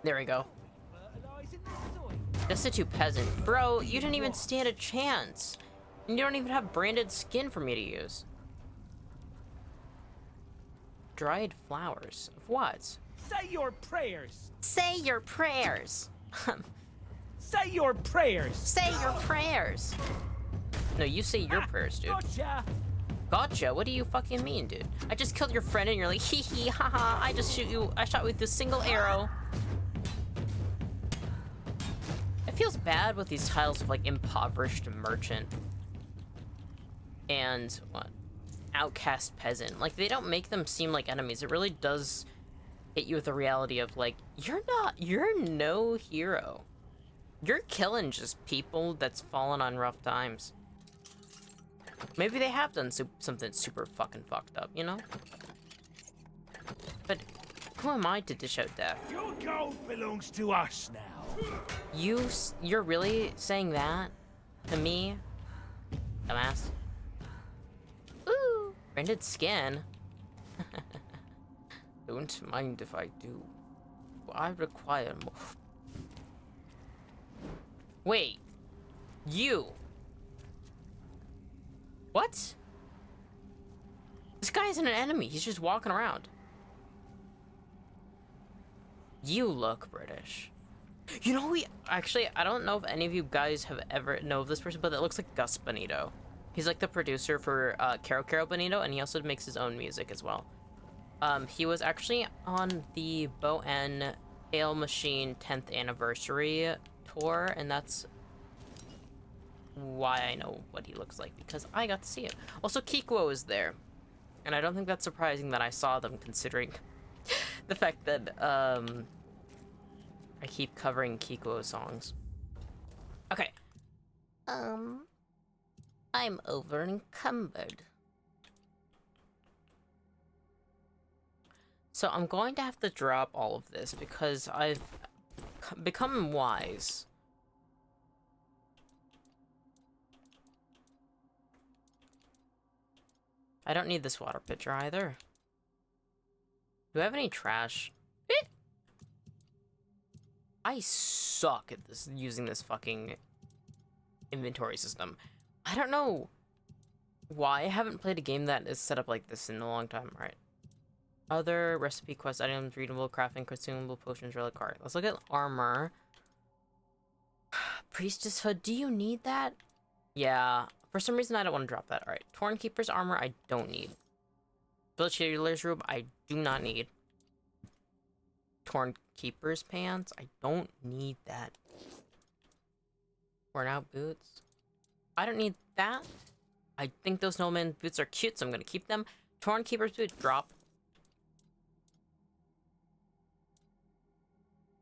A: There we go.
E: Fertilizing the soil.
A: Destitute peasant. Bro, you didn't even stand a chance. And you don't even have branded skin for me to use. Dried flowers. Of what?
E: Say your prayers.
A: Say your prayers.
E: Say your prayers.
A: Say your prayers. No, you say your prayers, dude.
E: Gotcha.
A: Gotcha? What do you fucking mean, dude? I just killed your friend and you're like, hee hee, haha, I shot you with this single arrow. It feels bad with these titles of like impoverished merchant and what? Outcast peasant. Like, they don't make them seem like enemies. It really does hit you with the reality of like, you're no hero. You're killing just people that's fallen on rough times. Maybe they have done something super fucking fucked up, you know? But who am I to dish out death?
E: Your gold belongs to us now.
A: You're really saying that to me? Dumbass. Ooh, branded skin. Don't mind if I do. I require more. Wait. You. What? This guy isn't an enemy. He's just walking around. You look British. You know, actually, I don't know if any of you guys have ever know of this person, but it looks like Gus Bonito. He's like the producer for Caro Caro Bonito, and he also makes his own music as well. He was actually on the Bo N Ale Machine 10th anniversary tour, and that's why I know what he looks like, because I got to see it. Also, Kikwo is there, and I don't think that's surprising that I saw them, considering the fact that I keep covering Kikwo songs. Okay. I'm over encumbered. So I'm going to have to drop all of this because I've become wise. I don't need this water pitcher either. Do I have any trash? I suck at this, using this fucking inventory system. I don't know why I haven't played a game that is set up like this in a long time. All right. Other recipe quest items, readable, crafting, consumable, potions, relic card. Let's look at armor. Priestess hood, do you need that? Yeah. For some reason, I don't want to drop that. All right. Torn Keeper's armor, I don't need. Village Healer's robe, I do not need. Torn Keeper's pants, I don't need that. Worn out boots, I don't need that. I think those snowman boots are cute, so I'm gonna keep them. Torn Keeper's boot, drop.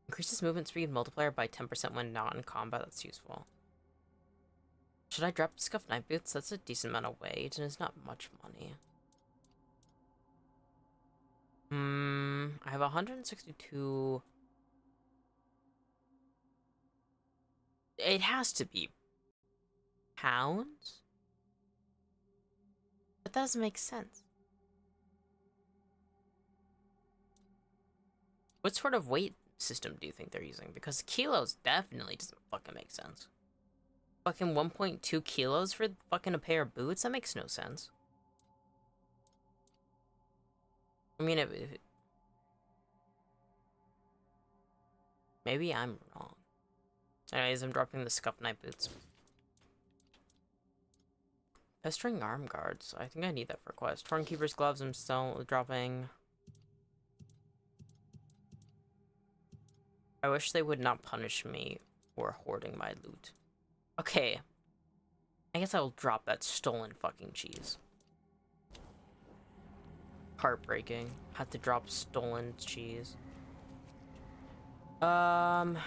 A: Increases movement speed multiplier by 10% when not in combat. That's useful. Should I drop Scuffed Knight boots? That's a decent amount of weight, and it's not much money. I have 162. It has to be pounds? That doesn't make sense. What sort of weight system do you think they're using? Because kilos definitely doesn't fucking make sense. Fucking 1.2 kilos for fucking a pair of boots? That makes no sense. I mean, maybe I'm wrong. Anyways, I'm dropping the Scuff Knight boots. Pestering arm guards. I think I need that for a quest. Torn Keeper's gloves I'm still dropping. I wish they would not punish me for hoarding my loot. Okay. I guess I'll drop that stolen fucking cheese. Heartbreaking. Had to drop stolen cheese. I'm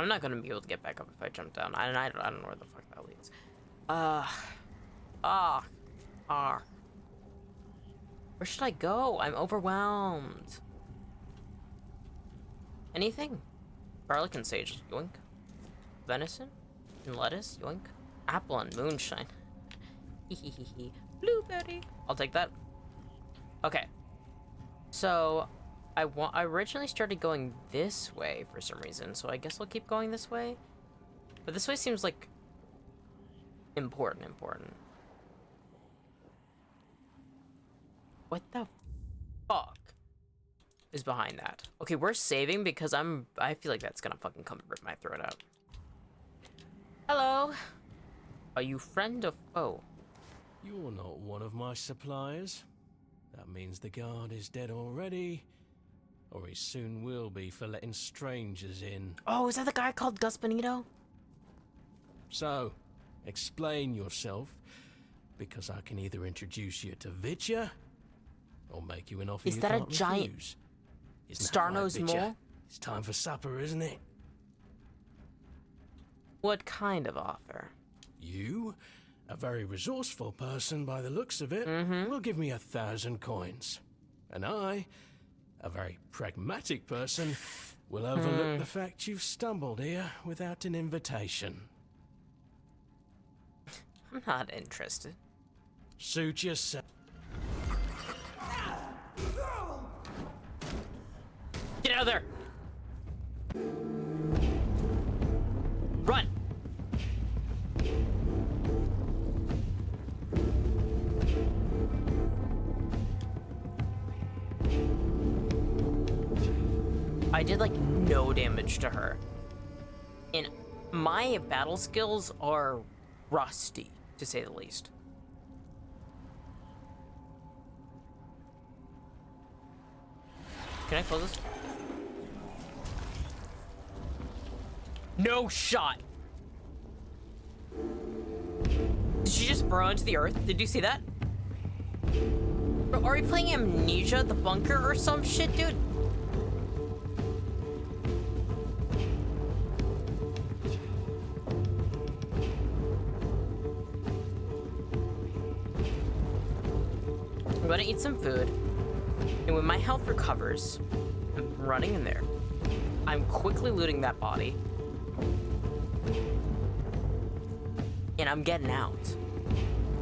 A: not gonna be able to get back up if I jump down. I don't know where the fuck that leads. Where should I go? I'm overwhelmed. Anything? Garlic and sage, yoink. Venison and lettuce, yoink. Apple and moonshine. Hehehe. Blueberry. I'll take that. Okay. So, I originally started going this way for some reason, so I guess I'll keep going this way. But this way seems like important. What the fuck is behind that? Okay, we're saving because I feel like that's gonna fucking come and rip my throat out. Hello. Are you friend or foe?
G: You're not one of my suppliers. That means the guard is dead already. Or he soon will be for letting strangers in.
A: Oh, is that the guy called Gus Benito?
G: So, explain yourself, because I can either introduce you to Vitya, or make you an offer
A: Is
G: you
A: that a
G: can't
A: giant
G: refuse. Isn't that
A: star-nosed
G: right, Vitya?
A: mole?
G: It's time for supper, isn't it?
A: What kind of offer?
G: You, a very resourceful person by the looks of it, will give me 1,000 coins. And I, a very pragmatic person, will overlook the fact you've stumbled here without an invitation.
A: I'm not interested.
G: Suit yourself.
A: Get out of there! Run! I did like no damage to her. And my battle skills are rusty, to say the least. Can I close this? No shot! Did she just burrow into the earth? Did you see that? Bro, are we playing Amnesia, the bunker, or some shit, dude? I'm gonna eat some food, and when my health recovers, I'm running in there. I'm quickly looting that body. And I'm getting out.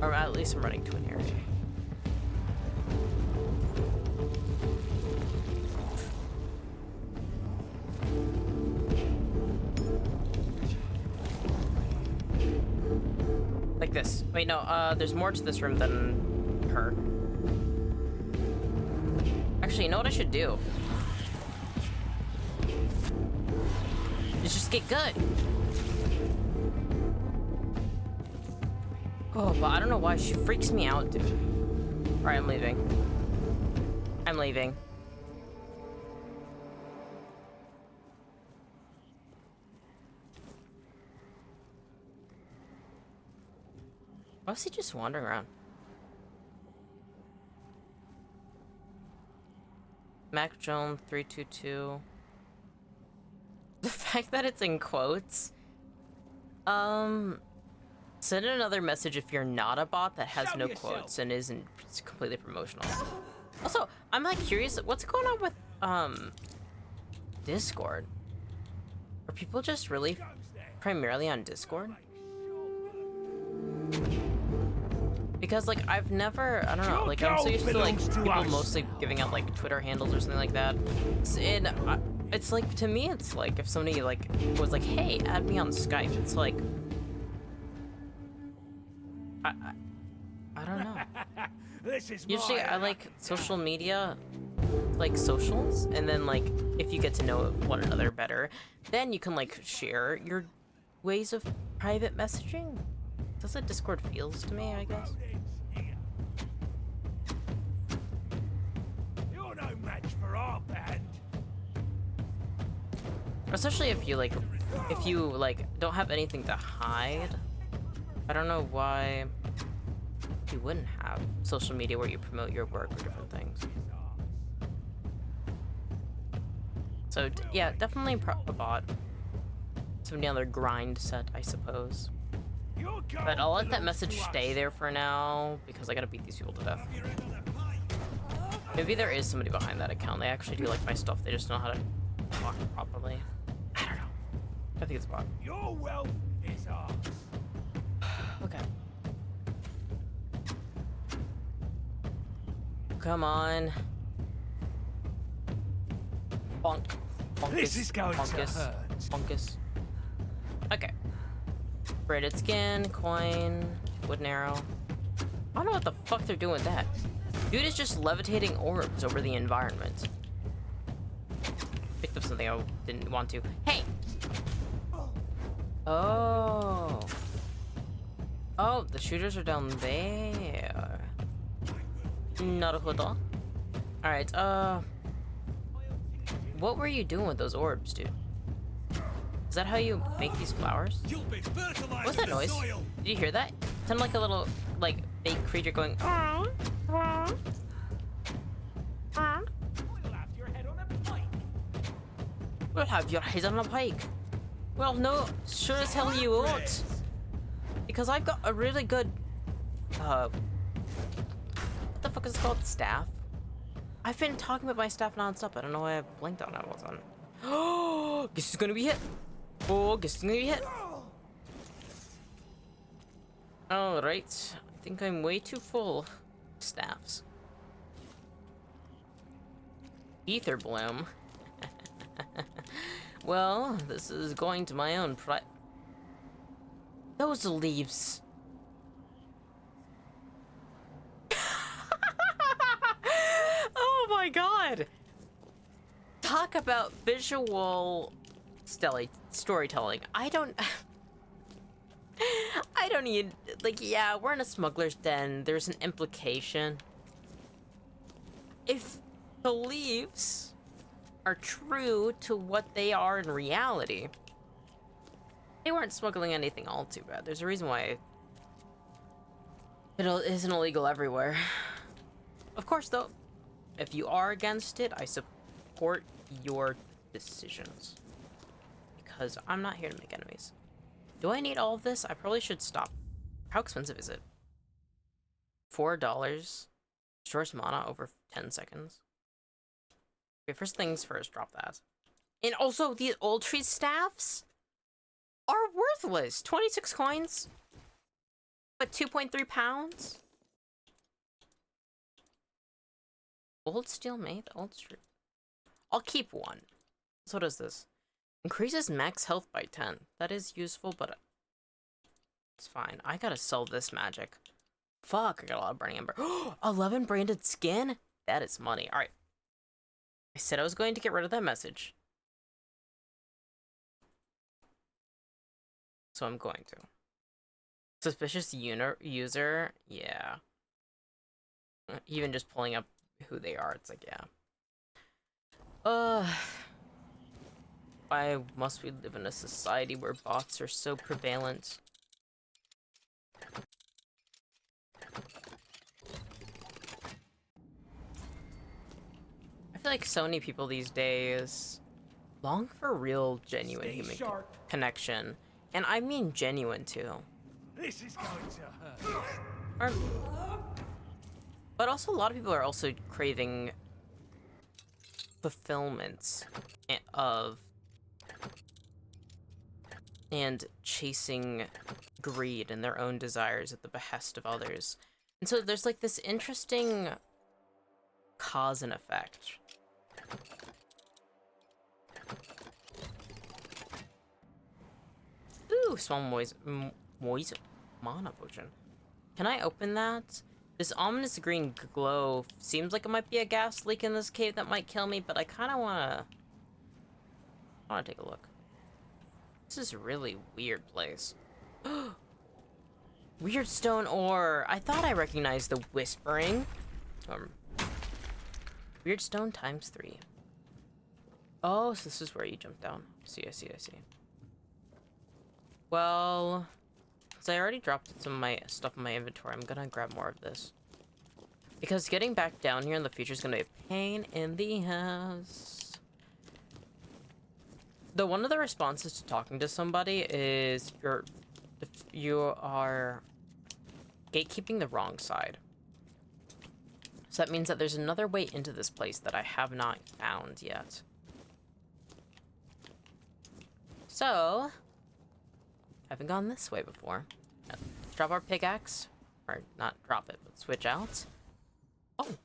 A: Or at least I'm running to an area. Like this. Wait, no, there's more to this room than her. Actually, you know what I should do? Is just get good. Oh, but I don't know why she freaks me out, dude. Alright, I'm leaving. I'm leaving. Why was he just wandering around? Mac Jones 322. The fact that it's in quotes. Send another message if you're not a bot that has no quotes and isn't completely promotional. Also, I'm like curious, what's going on with Discord? Are people just really primarily on Discord? Because, like, I've never, I don't know,
E: Your
A: like, I'm so
E: gold
A: used to, like,
E: belongs to
A: people
E: us
A: mostly
E: now.
A: giving out, like, Twitter handles or something like that. And it's like, to me, it's like, if somebody, like, was like, hey, add me on Skype, it's like, I don't know.
E: This is
A: Usually,
E: my
A: I like social media, like, socials, and then, like, if you get to know one another better, then you can, like, share your ways of private messaging. That's what Discord feels to me, I guess.
E: You're no match for our band.
A: Especially if you like don't have anything to hide. I don't know why you wouldn't have social media where you promote your work or different things. So yeah, definitely a bot. Somebody on their grind set, I suppose.
E: Your gold
A: But I'll let that
E: belongs
A: message
E: to
A: stay
E: us.
A: there for now because I gotta beat these people to death. Maybe there is somebody behind that account. They actually do like my stuff. They just know how to talk properly. I don't know. I think it's a bot.
E: Your wealth is ours.
A: Okay. Come on. Bonk. Bonkus.
E: This is going to
A: Bonkus.
E: hurt.
A: Bonkus. Okay. Braided skin, coin, wooden arrow. I don't know what the fuck they're doing with that. Dude is just levitating orbs over the environment. Picked up something I didn't want to. Hey! Oh. Oh, the shooters are down there. Naruhodo. Alright, what were you doing with those orbs, dude? Is that how you make these flowers? What's that noise? Did you hear that? It sounded like a little, like, fake creature going,
E: We'll have your head on a pike.
A: we'll have your head on a pike. Well, no, sure as hell you won't. Because I've got a really good, what the fuck is it called? Staff? I've been talking about my staff nonstop. I don't know why I blinked on it all the time. Oh, guess who's gonna be hit? Oh, guess who's gonna be hit? Alright. I think I'm way too full. Staffs. Ether bloom. Well, this is going to my own Those leaves. Oh my god! Talk about visual storytelling. I don't need, like, yeah, we're in a smuggler's den. There's an implication. If the leaves are true to what they are in reality, they weren't smuggling anything all too bad. There's a reason why it isn't illegal everywhere. Of course, though, if you are against it, I support your decisions. Because I'm not here to make enemies. Do I need all of this? I probably should stop. How expensive is it? $4. Restores mana over 10 seconds. Okay, first things first, drop that. And also, these old tree staffs are worthless. 26 coins. But 2.3 pounds? Old steel made? Old tree. I'll keep one. So what is this? Increases max health by 10. That is useful, but it's fine. I gotta sell this magic. Fuck, I got a lot of burning ember. 11 branded skin? That is money. Alright. I said I was going to get rid of that message. So I'm going to. Suspicious user? Yeah. Even just pulling up who they are, it's like, yeah. Why must we live in a society where bots are so prevalent? I feel like so many people these days long for real, genuine
E: Stay
A: human
E: sharp.
A: connection. And I mean genuine, too.
E: This is going to hurt.
A: Or, but also, a lot of people are also craving fulfillment of and chasing greed and their own desires at the behest of others. And so there's like this interesting cause and effect. Ooh, small moist mana potion. Can I open that? This ominous green glow seems like it might be a gas leak in this cave that might kill me, but I kind of want to take a look. This is a really weird place. Weird stone ore. I thought I recognized the whispering. Weird stone ×3. Oh, so this is where you jump down. I see. Well, since I already dropped some of my stuff in my inventory, I'm gonna grab more of this. Because getting back down here in the future is gonna be a pain in the ass. Though one of the responses to talking to somebody is you are gatekeeping the wrong side. So that means that there's another way into this place that I have not found yet. So, haven't gone this way before. Let's drop our pickaxe. Or not drop it, but switch out. Oh.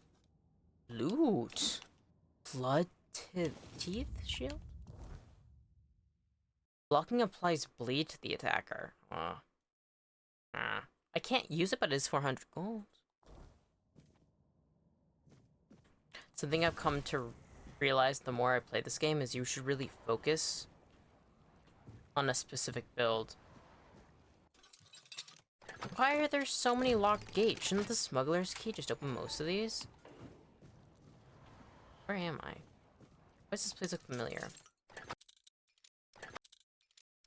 A: Loot. Blood teeth shield? Blocking applies bleed to the attacker. I can't use it, but it is 400 gold. Something I've come to realize the more I play this game is you should really focus on a specific build. Why are there so many locked gates? Shouldn't the smuggler's key just open most of these? Where am I? Why does this place look familiar?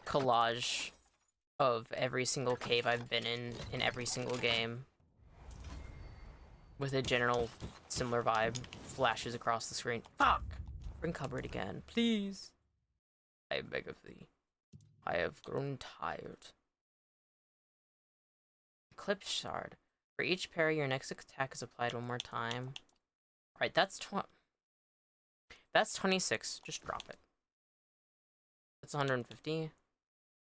A: Collage of every single cave I've been in every single game. With a general similar vibe. Flashes across the screen. Fuck! Bring cupboard again, please. I beg of thee. I have grown tired. Eclipse shard. For each parry, your next attack is applied one more time. Alright, that's 26. Just drop it. That's 150.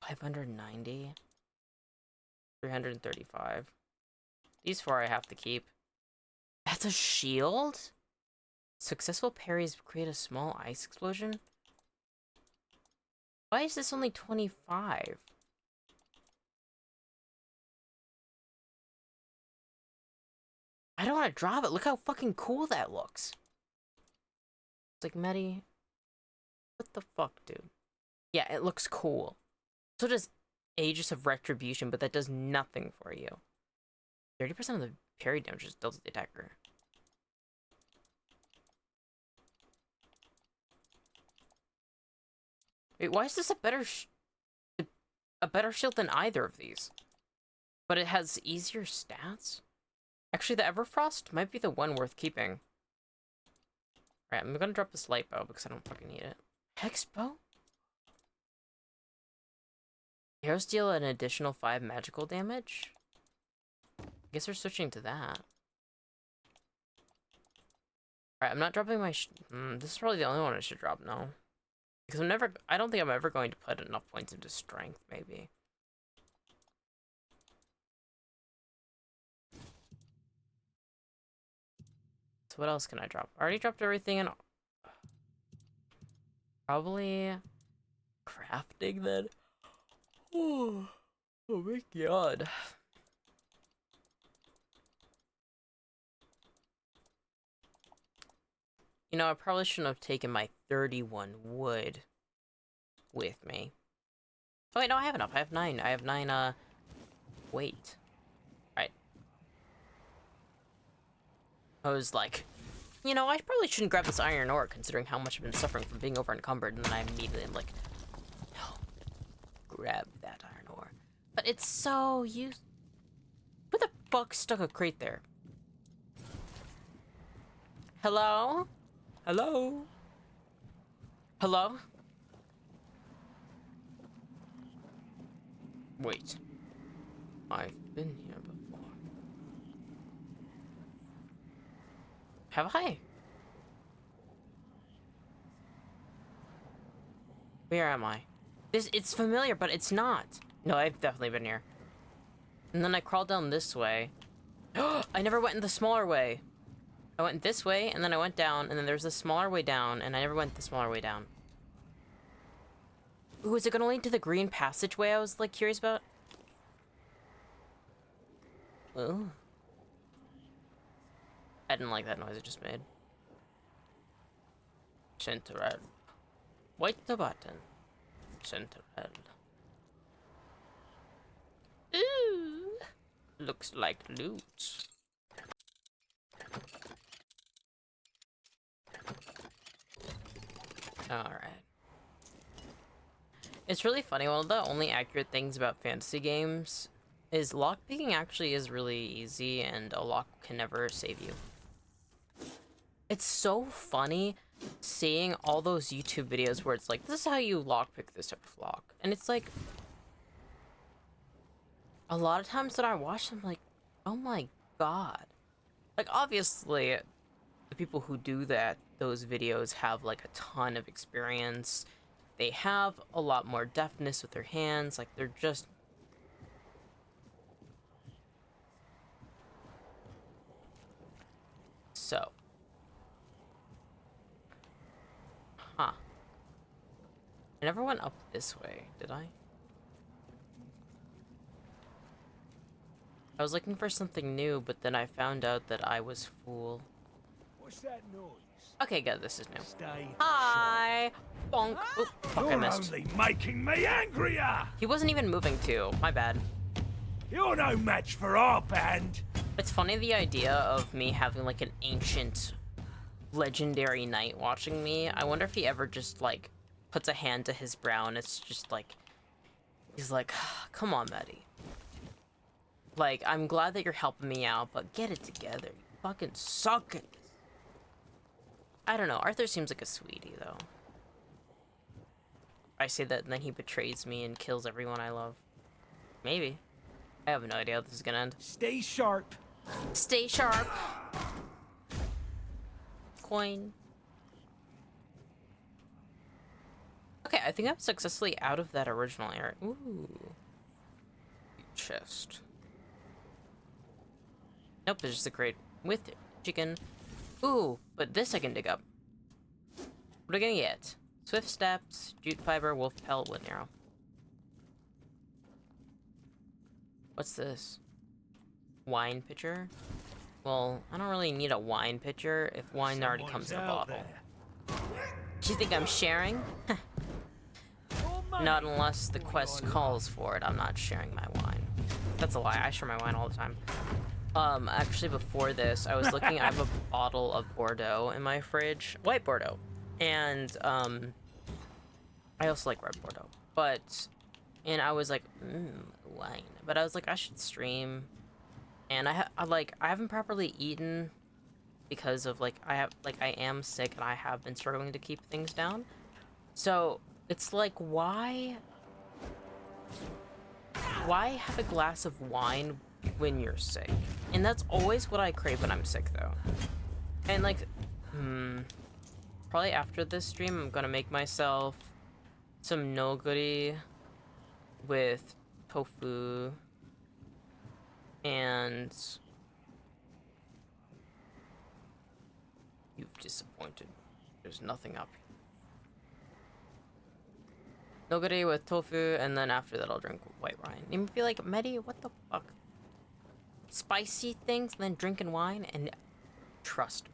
A: 590. 335. These 4 I have to keep. That's a shield? Successful parries create a small ice explosion? Why is this only 25? I don't want to drop it. Look how fucking cool that looks. It's like, Mettie, what the fuck, dude? Yeah, it looks cool. So does Aegis of Retribution, but that does nothing for you. 30% of the parry damage is dealt to the attacker. Wait, why is this a better shield than either of these? But it has easier stats? Actually, the Everfrost might be the one worth keeping. Alright, I'm gonna drop this light bow because I don't fucking need it. Hex bow? Arrows deal an additional 5 magical damage? I guess we're switching to that. Alright, I'm not dropping my this is probably the only one I should drop now. Because I don't think I'm ever going to put enough points into strength, maybe. So what else can I drop? I already dropped everything and probably crafting then. Oh my god. You know, I probably shouldn't have taken my 31 wood with me. Oh wait, no, I have enough. I have 9. I have 9, weight. Right. I was like, you know, I probably shouldn't grab this iron ore considering how much I've been suffering from being over encumbered, and then I immediately am like, no, grab that iron ore. But it's so used. Who the fuck stuck a crate there? Hello? Hello? Hello? Wait. I've been here before. Have I? Where am I? It's familiar, but it's not. No, I've definitely been here. And then I crawled down this way. I never went in the smaller way. I went this way, and then I went down, and then there's a smaller way down, and I never went the smaller way down. Ooh, is it gonna lead to the green passageway I was, like, curious about? Ooh. I didn't like that noise it just made. Centered. Wait the button. Centered. Ooh. Looks like loot. Alright. It's really funny. One of the only accurate things about fantasy games is lockpicking actually is really easy, and a lock can never save you. It's so funny seeing all those YouTube videos where it's like, this is how you lockpick this type of lock. And it's like, a lot of times that I watch them, like, oh my god. Like, obviously, the people who do those videos have, like, a ton of experience. They have a lot more deftness with their hands. Like, they're just... So. Huh. I never went up this way, did I? I was looking for something new, but then I found out that I was fool.
E: What's that noise?
A: Okay, good, this is new.
E: Stay
A: Hi! Bonk! Oh, fuck, I
E: You're
A: missed.
E: only making me angrier!
A: He wasn't even moving too. My bad.
E: You're no match for our band!
A: It's funny the idea of me having like an ancient legendary knight watching me. I wonder if he ever just like puts a hand to his brow and it's just like, he's like, come on, Mettie. Like, I'm glad that you're helping me out, but get it together. You fucking suck at this. I don't know. Arthur seems like a sweetie, though. I say that and then he betrays me and kills everyone I love. Maybe. I have no idea how this is gonna end.
E: Stay sharp.
A: Stay sharp. Coin. Okay, I think I'm successfully out of that original area. Ooh. Chest. Nope, there's just a crate with chicken. Ooh, but this I can dig up. What are we gonna get? Swift steps, jute fiber, wolf pelt, wood arrow. What's this? Wine pitcher? Well, I don't really need a wine pitcher if wine already comes in a
E: Someone's out
A: bottle.
E: there.
A: Do you think I'm sharing? Not unless the quest calls for it. I'm not sharing my wine. That's a lie. I share my wine all the time. Actually, before this, I was looking. I have a bottle of Bordeaux in my fridge, white Bordeaux, and I also like red Bordeaux. And I was like, wine. But I was like, I should stream, and I haven't properly eaten because of I am sick and I have been struggling to keep things down. So it's like, why have a glass of wine when you're sick? And that's always what I crave when I'm sick, though. And probably after this stream, I'm gonna make myself some noguri with tofu and you've disappointed. There's nothing up here. Noguri with tofu, and then after that I'll drink white wine. You might be like, Mettie, what the fuck? Spicy things, and then drinking wine, and trust me.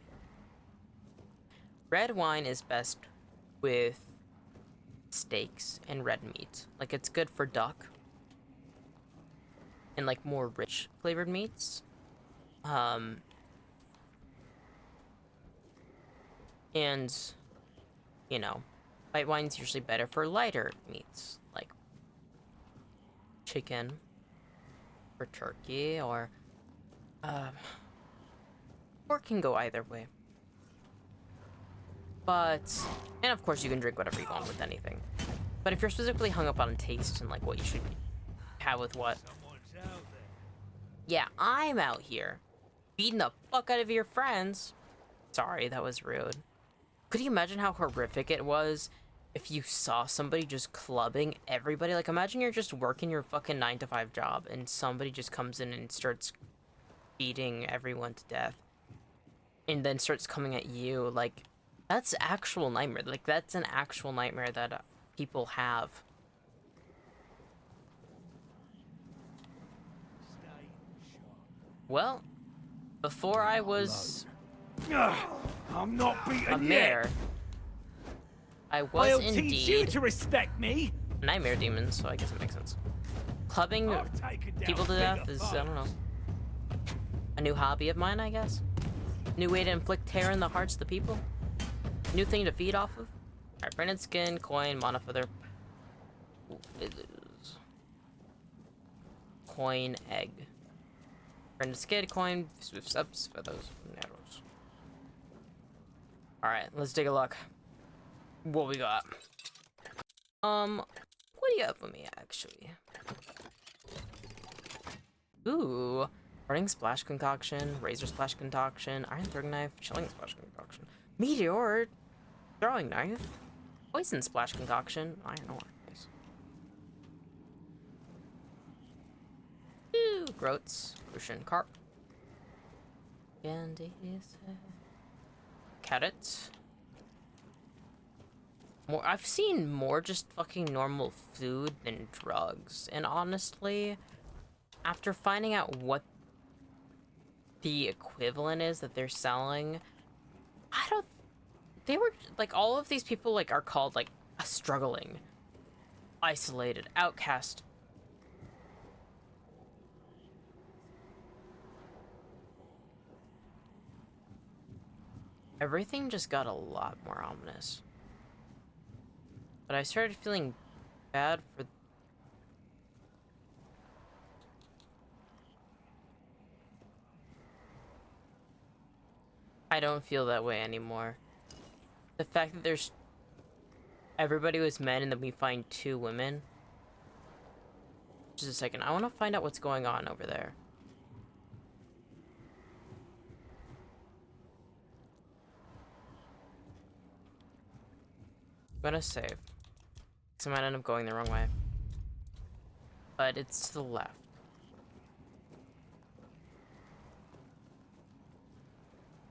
A: Red wine is best with steaks and red meat. Like, it's good for duck and like more rich flavored meats. And you know, white wine's usually better for lighter meats, like chicken or turkey, or pork can go either way. But, and of course you can drink whatever you want with anything. But if you're specifically hung up on taste and like what you should have with what,
E: Someone's out there.
A: yeah, I'm out here beating the fuck out of your friends. Sorry, that was rude. Could you imagine how horrific it was if you saw somebody just clubbing everybody? Like, imagine you're just working your fucking 9-to-5 job and somebody just comes in and starts beating everyone to death and then starts coming at you, like, that's actual nightmare. Like, that's an actual nightmare that people have. Well, before I was
E: I'm not beaten
A: a mayor, I was
E: I'll teach you
A: indeed
E: to respect me.
A: a nightmare demon, so I guess it makes sense. Clubbing
E: I've taken down
A: people to
E: bigger
A: death is, I
E: foes.
A: don't know, a new hobby of mine, I guess. New way to inflict terror in the hearts of the people. New thing to feed off of. Alright, branded skin, coin, mana feather. Coin, egg. Branded skin, coin, swift steps for those arrows. Alright, let's take a look. What we got? What do you have for me, actually? Ooh. Burning splash concoction, razor splash concoction, iron throwing knife, chilling splash concoction, meteor throwing knife, poison splash concoction, iron ore. Nice. Ooh, groats, crucian carp, candies, carrots. More. I've seen more just fucking normal food than drugs, and honestly, after finding out what the equivalent is that they're selling, I don't, they were like, all of these people like are called like a struggling, isolated, outcast. Everything just got a lot more ominous. But I started feeling bad for I don't feel that way anymore. The fact that there's everybody was men and then we find 2 women. Just a second, I want to find out what's going on over there. I'm gonna save, because I might end up going the wrong way. But it's to the left.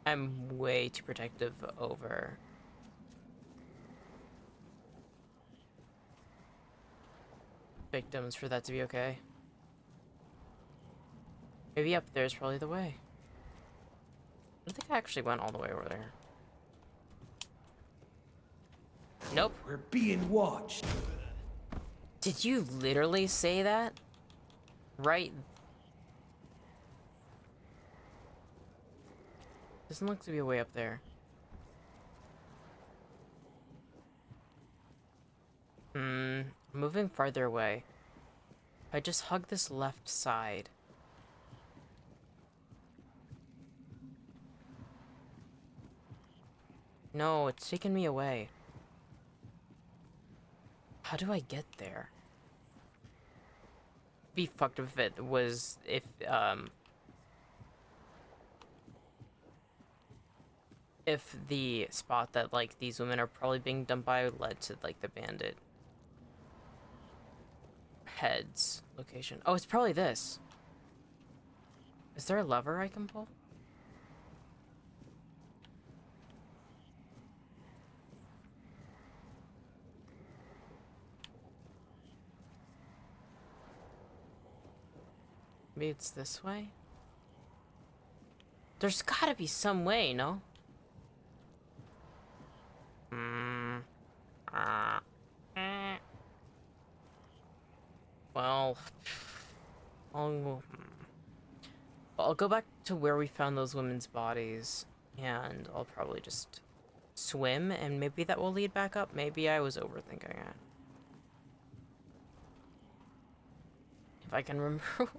A: I'm way too protective over victims for that to be okay. Maybe up there is probably the way. I don't think I actually went all the way over there. Nope.
E: We're being watched.
A: Did you literally say that? Right. Doesn't look to be a way up there. Moving farther away. If I just hug this left side. No, it's taking me away. How do I get there? Be fucked if it was, if the spot that, like, these women are probably being dumped by led to, like, the bandit heads location. Oh, it's probably this. Is there a lever I can pull? Maybe it's this way? There's gotta be some way, no? Well, I'll go back to where we found those women's bodies, and I'll probably just swim, and maybe that will lead back up. Maybe I was overthinking it. If I can remember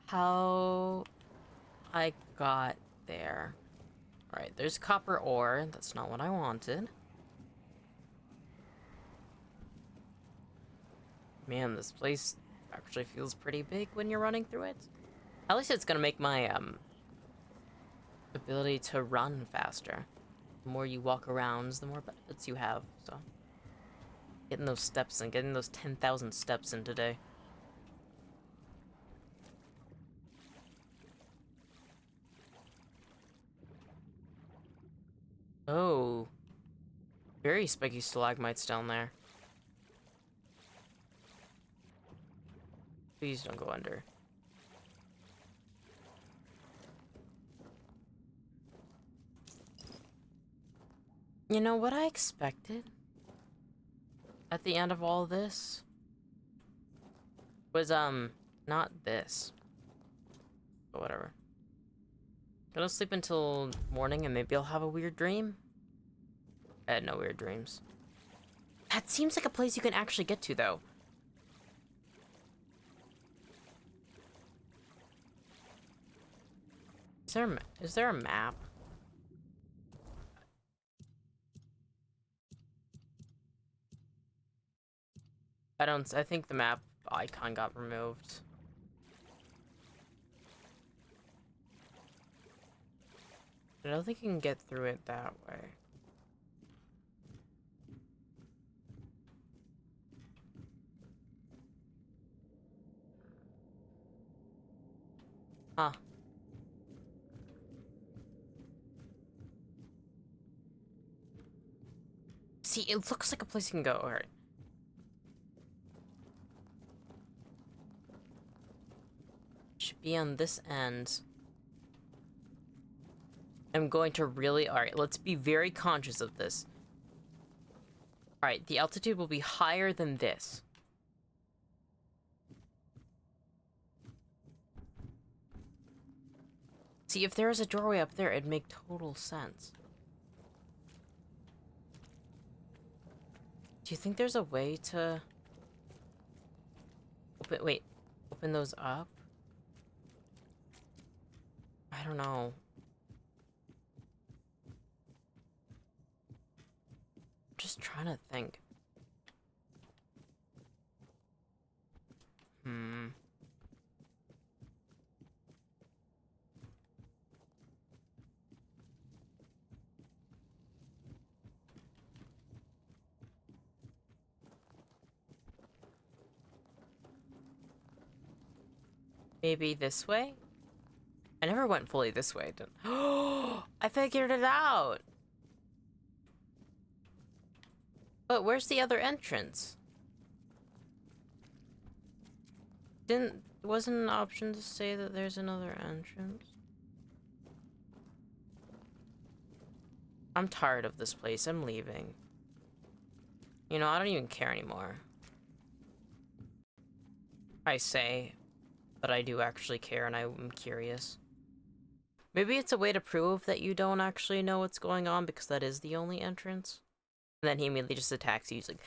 A: how I got there. Right, there's copper ore. That's not what I wanted. Man, this place actually feels pretty big when you're running through it. At least it's gonna make my ability to run faster. The more you walk around, the more benefits you have, so. Getting those steps in, getting those 10,000 steps in today. Oh. Very spiky stalagmites down there. Please don't go under. You know what I expected at the end of all this was, not this. But whatever. Gonna sleep until morning and maybe I'll have a weird dream. I had no weird dreams. That seems like a place you can actually get to, though. Is there a map? I think the map icon got removed. I don't think you can get through it that way. Huh. See, it looks like a place you can go. Alright. Should be on this end. I'm going to really... Alright, let's be very conscious of this. Alright, the altitude will be higher than this. See, if there was a doorway up there, it'd make total sense. Do you think there's a way to... Open those up? I don't know. Just trying to think. Maybe this way? I never went fully this way. Oh, I figured it out! But where's the other entrance? Wasn't an option to say that there's another entrance? I'm tired of this place. I'm leaving. You know, I don't even care anymore. I say, but I do actually care and I'm curious. Maybe it's a way to prove that you don't actually know what's going on because that is the only entrance. And then he immediately just attacks you. He's like,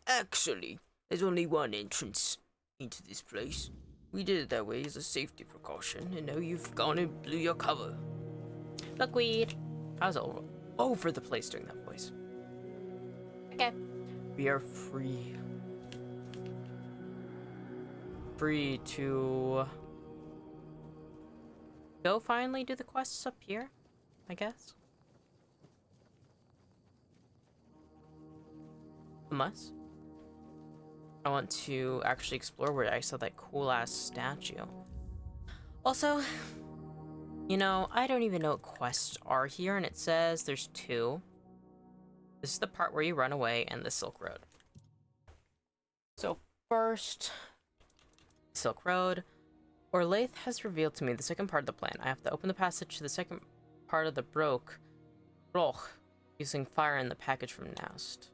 A: actually, there's only one entrance into this place. We did it that way as a safety precaution, and now you've gone and blew your cover. Lookweed. I was all over the place doing that voice. Okay. We are free. Free to go finally do the quests up here, I guess. Unless I want to actually explore where I saw that cool ass statue. Also, you know, I don't even know what quests are here, and it says there's 2. This is the part where you run away and the Silk Road. So first, Silk Road. Orlaith has revealed to me the second part of the plan. I have to open the passage to the second part of the Broch using fire in the package from Naust.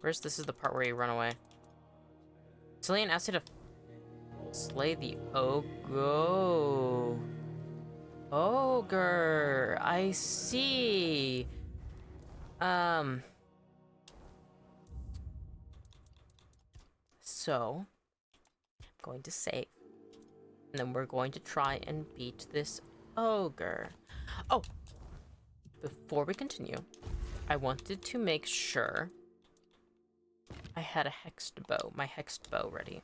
A: This is the part where you run away. Cillian asked you to slay the ogre. I see. So, I'm going to save. And then we're going to try and beat this ogre. Oh! Before we continue, I wanted to make sure I had a hexed bow, my hexed bow ready.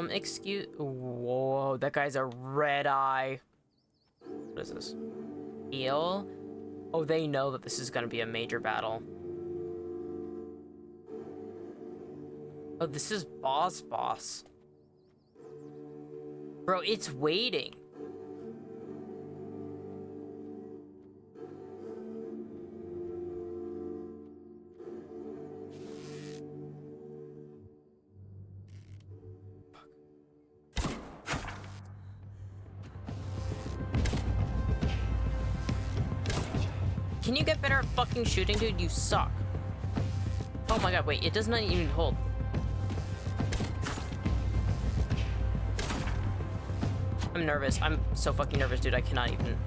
A: Excuse... Whoa, that guy's a red eye. What is this? Eel? Oh, they know that this is gonna be a major battle. Oh, this is boss. Bro, it's waiting. Can you get better at fucking shooting, dude? You suck. Oh my god, wait, it does not even hold. I'm nervous. I'm so fucking nervous, dude. I cannot even.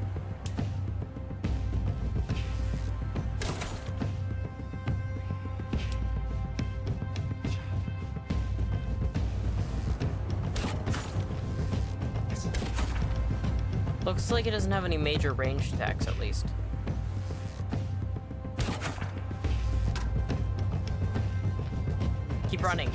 A: Looks like it doesn't have any major range attacks, at least. Keep running.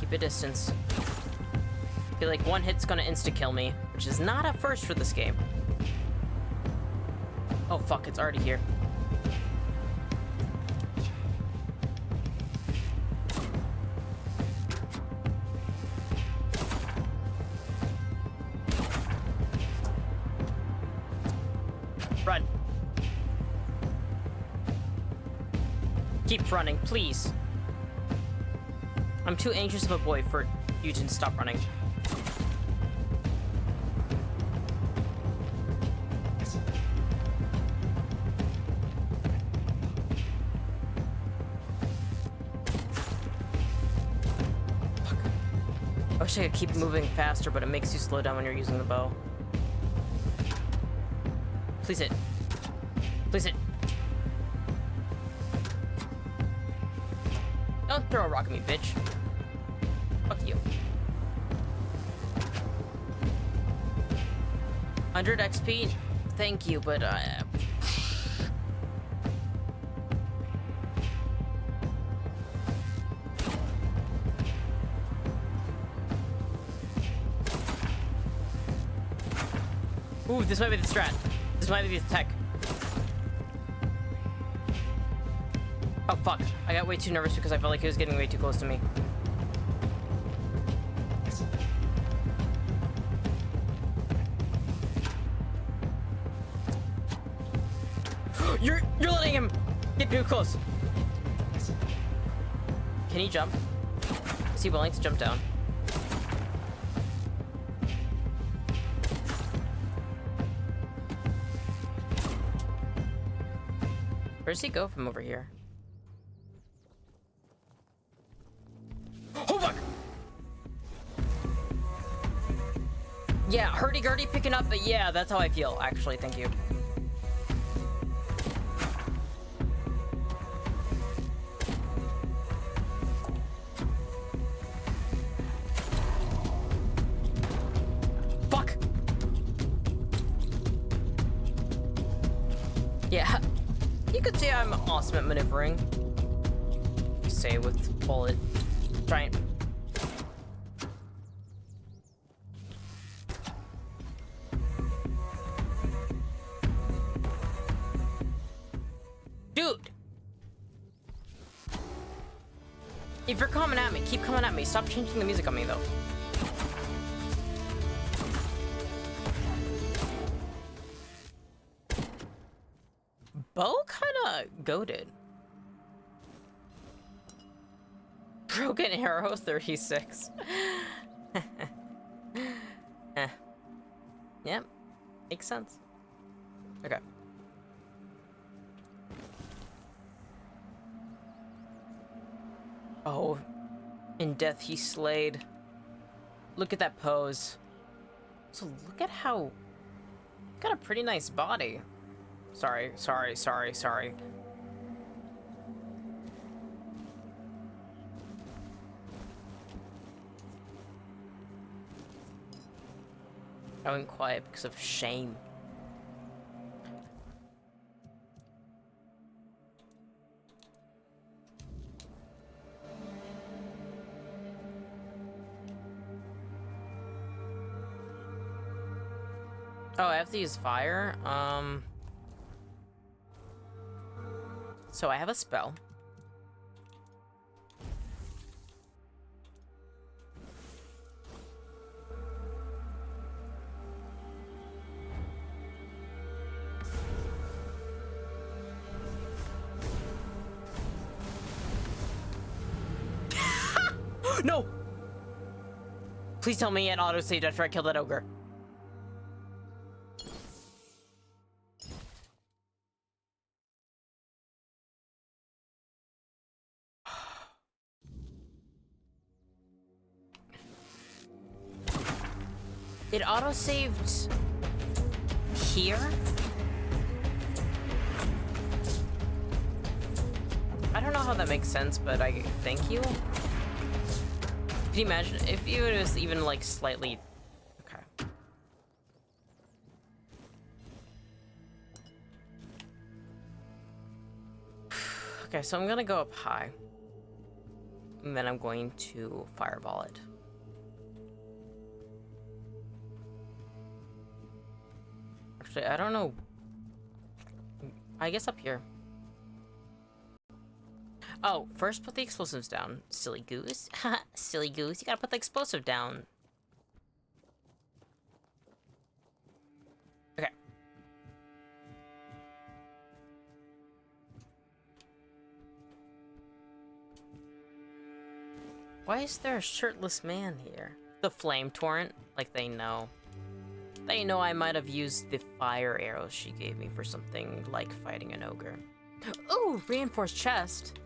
A: Keep a distance. I feel like one hit's gonna insta-kill me, which is not a first for this game. Oh fuck, it's already here. Run. Keep running, please. I'm too anxious of a boy for you to stop running. Fuck. I wish I could keep moving faster, but it makes you slow down when you're using the bow. Please hit. Please hit. Don't throw a rock at me, bitch. Fuck you. 100 XP? Thank you, but ooh, this might be the strat. This might be the tech. Oh fuck, I got way too nervous because I felt like he was getting way too close to me. You're letting him get too close. Can he jump? Is he willing to jump down? Where does he go from over here? Oh fuck! Yeah, hurdy-gurdy picking up, but yeah, that's how I feel, actually, thank you. Fuck! Yeah, you could say I'm awesome at maneuvering. Say with bullet giant. Dude! If you're coming at me, keep coming at me. Stop changing the music on me, though. Bo kinda goated. Broken Arrow 36. Yep, makes sense. Okay. Oh, in death he slayed. Look at that pose. So look at how... Got a pretty nice body. Sorry. I went quiet because of shame. Oh, I have to use fire? So I have a spell. No! Please tell me it auto-saved after I killed that ogre. It auto-saved here? I don't know how that makes sense, but I thank you. Can you imagine if it was even like slightly... Okay. Okay, so I'm gonna go up high. And then I'm going to fireball it. Actually, I don't know. I guess up here. Oh, first put the explosives down. Silly goose. Silly goose. You gotta put the explosive down. Okay. Why is there a shirtless man here? The flame torrent? Like they know. They know I might have used the fire arrows she gave me for something like fighting an ogre. Ooh, reinforced chest.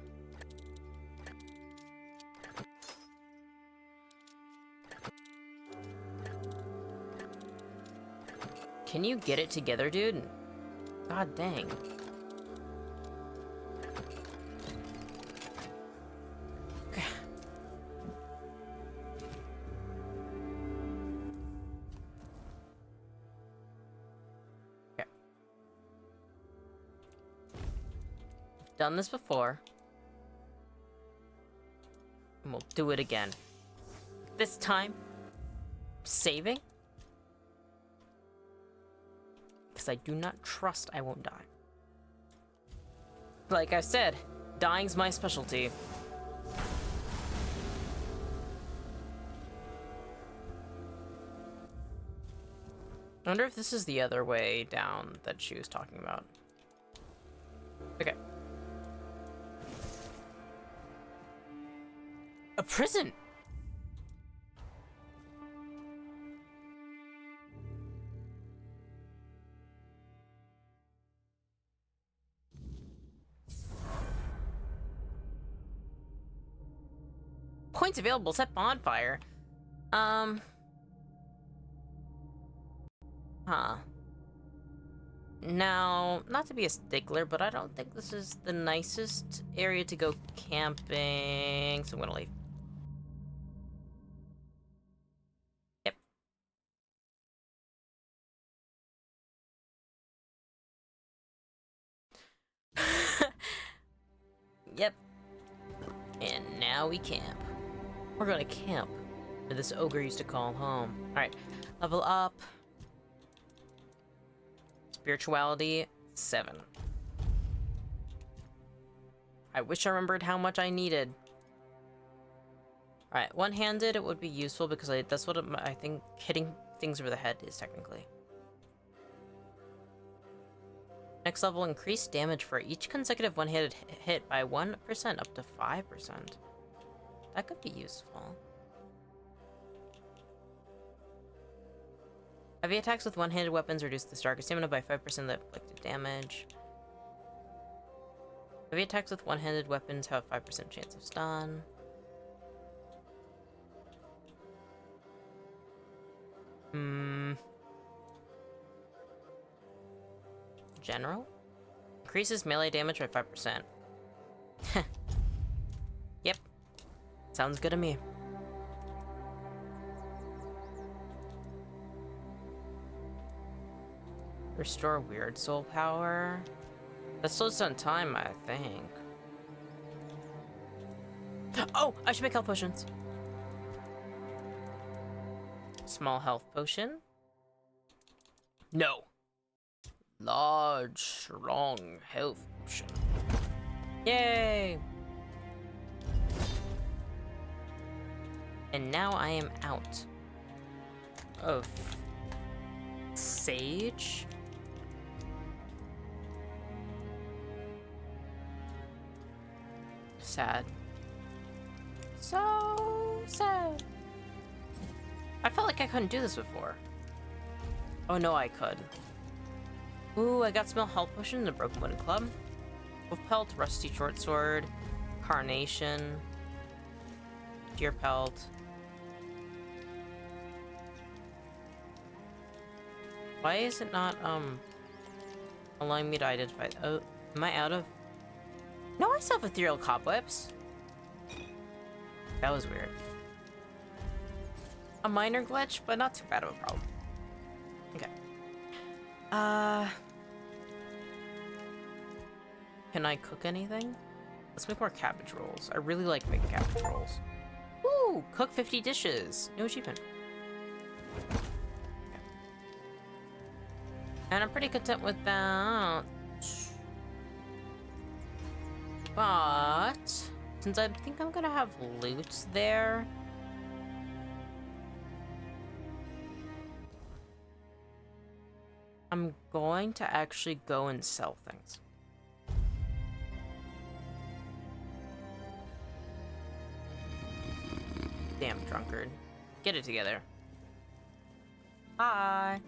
A: Can you get it together, dude? God dang. Okay. Okay. I've done this before. And we'll do it again. This time, saving. Because I do not trust I won't die. Like I said, dying's my specialty. I wonder if this is the other way down that she was talking about. Okay. A prison! Points available, set bonfire. Huh. Now, not to be a stickler, but I don't think this is the nicest area to go camping, so I'm gonna leave. Yep. Yep. And now we camp. We're gonna camp where this ogre used to call home. Alright, level up. Spirituality, 7. I wish I remembered how much I needed. Alright, one-handed it would be useful because that's what I think hitting things over the head is technically. Next level, increase damage for each consecutive one-handed hit by 1% up to 5%. That could be useful. Heavy attacks with one-handed weapons reduce the Starker stamina by 5% of the inflicted damage. Heavy attacks with one-handed weapons have a 5% chance of stun. General? Increases melee damage by 5%. Yep. Sounds good to me. Restore weird soul power. That slows down time, I think. Oh, I should make health potions. Small health potion. No. Large, strong health potion. Yay! And now I am out of sage. Sad. So sad. I felt like I couldn't do this before. Oh no, I could. Ooh, I got small health potion in the Broken Wooden Club. Wolf Pelt, Rusty Short Sword, Carnation, Deer Pelt. Why is it not, allowing me to identify? Oh, am I out of? No, I still have Ethereal Cobwebs. That was weird. A minor glitch, but not too bad of a problem. Okay. Can I cook anything? Let's make more cabbage rolls. I really like making cabbage rolls. Woo! Cook 50 dishes. New achievement. Okay. And I'm pretty content with that. But since I think I'm gonna have loot there, I'm going to actually go and sell things. Damn drunkard. Get it together. Hi.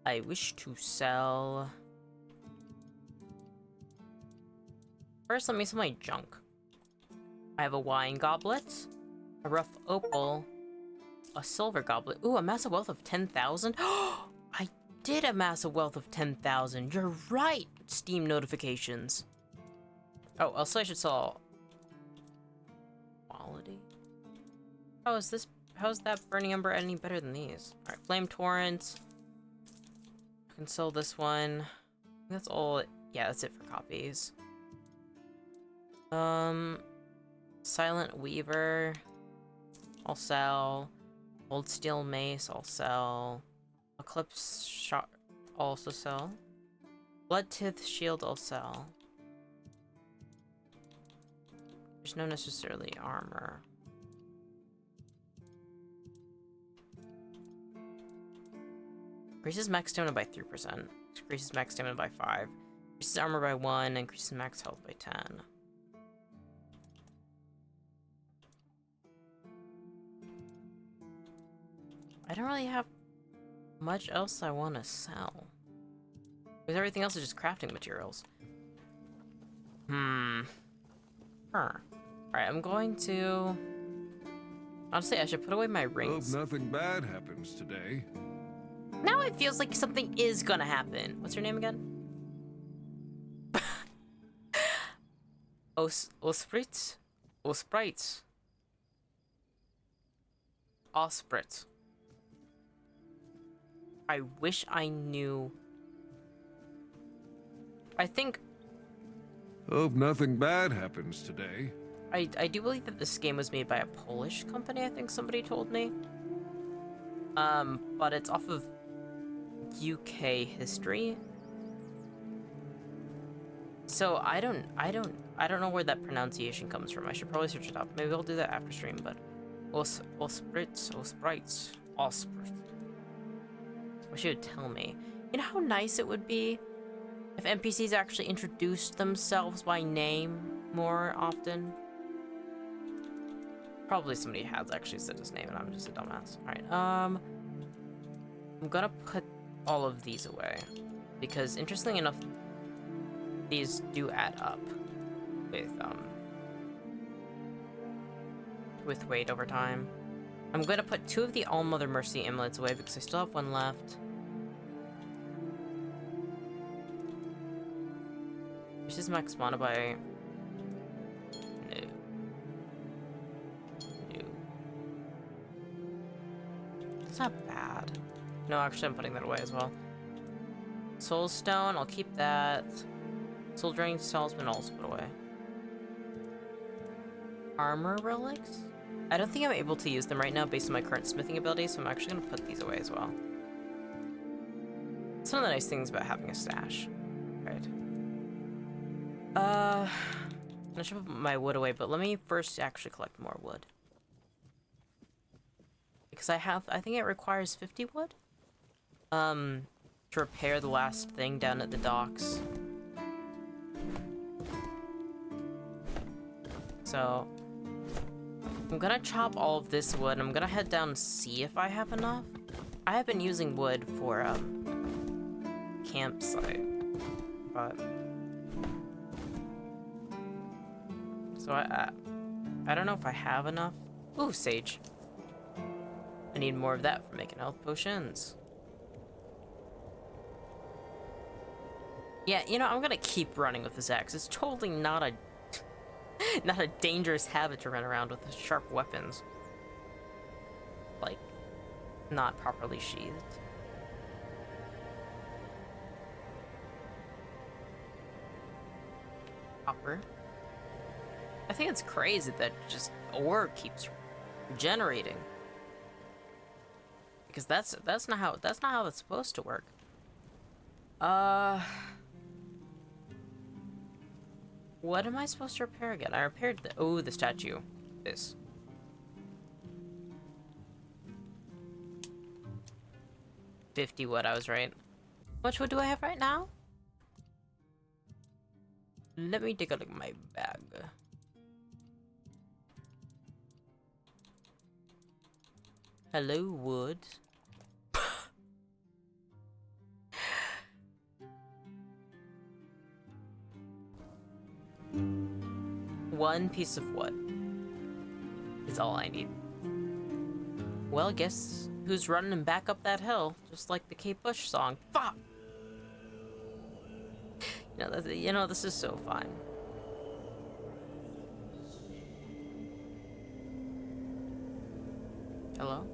A: I wish to sell. First, let me sell my junk. I have a wine goblet, a rough opal, a silver goblet. Ooh, a massive wealth of 10,000. I did amass a wealth of 10,000. You're right, Steam notifications. Oh, also I should sell quality. How's that burning umber any better than these? Alright, flame torrent. I can sell this one. That's all. Yeah, that's it for copies. Silent Weaver, I'll sell. Old Steel Mace, I'll sell. Eclipse Shot, I'll also sell. Blood Tooth Shield, I'll sell. There's no necessarily armor. Increases max stamina by 3%. Increases max stamina by 5. Increases armor by 1. Increases max health by 10. I don't really have much else I want to sell. Because everything else is just crafting materials. Alright, I'm going to... Honestly, I should put away my rings.
H: Hope nothing bad happens today.
A: Now it feels like something is gonna happen. What's your name again? Osprit? Osprit. Osprit. I wish I knew. I think...
H: Hope nothing bad happens today.
A: I do believe that this game was made by a Polish company, I think somebody told me. But it's off of UK history. So I don't know where that pronunciation comes from. I should probably search it up. Maybe I'll do that after stream, but Osprits. Wish you would tell me. You know how nice it would be if NPCs actually introduced themselves by name more often? Probably somebody has actually said his name and I'm just a dumbass. Alright, I'm gonna put all of these away. Because interestingly enough, these do add up with weight over time. I'm gonna put 2 of the All-Mother Mercy amulets away because I still have 1 left. This is max mana by... No. It's not bad. No, actually I'm putting that away as well. Soul Stone, I'll keep that. Soul Draining Talisman, I'll also put away. Armor Relics? I don't think I'm able to use them right now based on my current smithing ability, so I'm actually going to put these away as well. It's one of the nice things about having a stash. Right. I should put my wood away, but let me first actually collect more wood. Because I think it requires 50 wood? To repair the last thing down at the docks. So, I'm gonna chop all of this wood. I'm gonna head down and see if I have enough. I have been using wood for, campsite, but... So I don't know if I have enough. Ooh, sage. I need more of that for making health potions. Yeah, you know, I'm gonna keep running with this axe. It's totally not a not a dangerous habit to run around with sharp weapons. Like, not properly sheathed. Copper. I think it's crazy that just ore keeps regenerating. Because that's not how it's supposed to work. What am I supposed to repair again? I repaired the statue. This. $50 wood, I was right. How much wood do I have right now? Let me take a look at my bag. Hello, wood. One piece of wood is all I need. Well, guess who's running back up that hill, just like the Kate Bush song. Fuck! You know, this is so fine. Hello?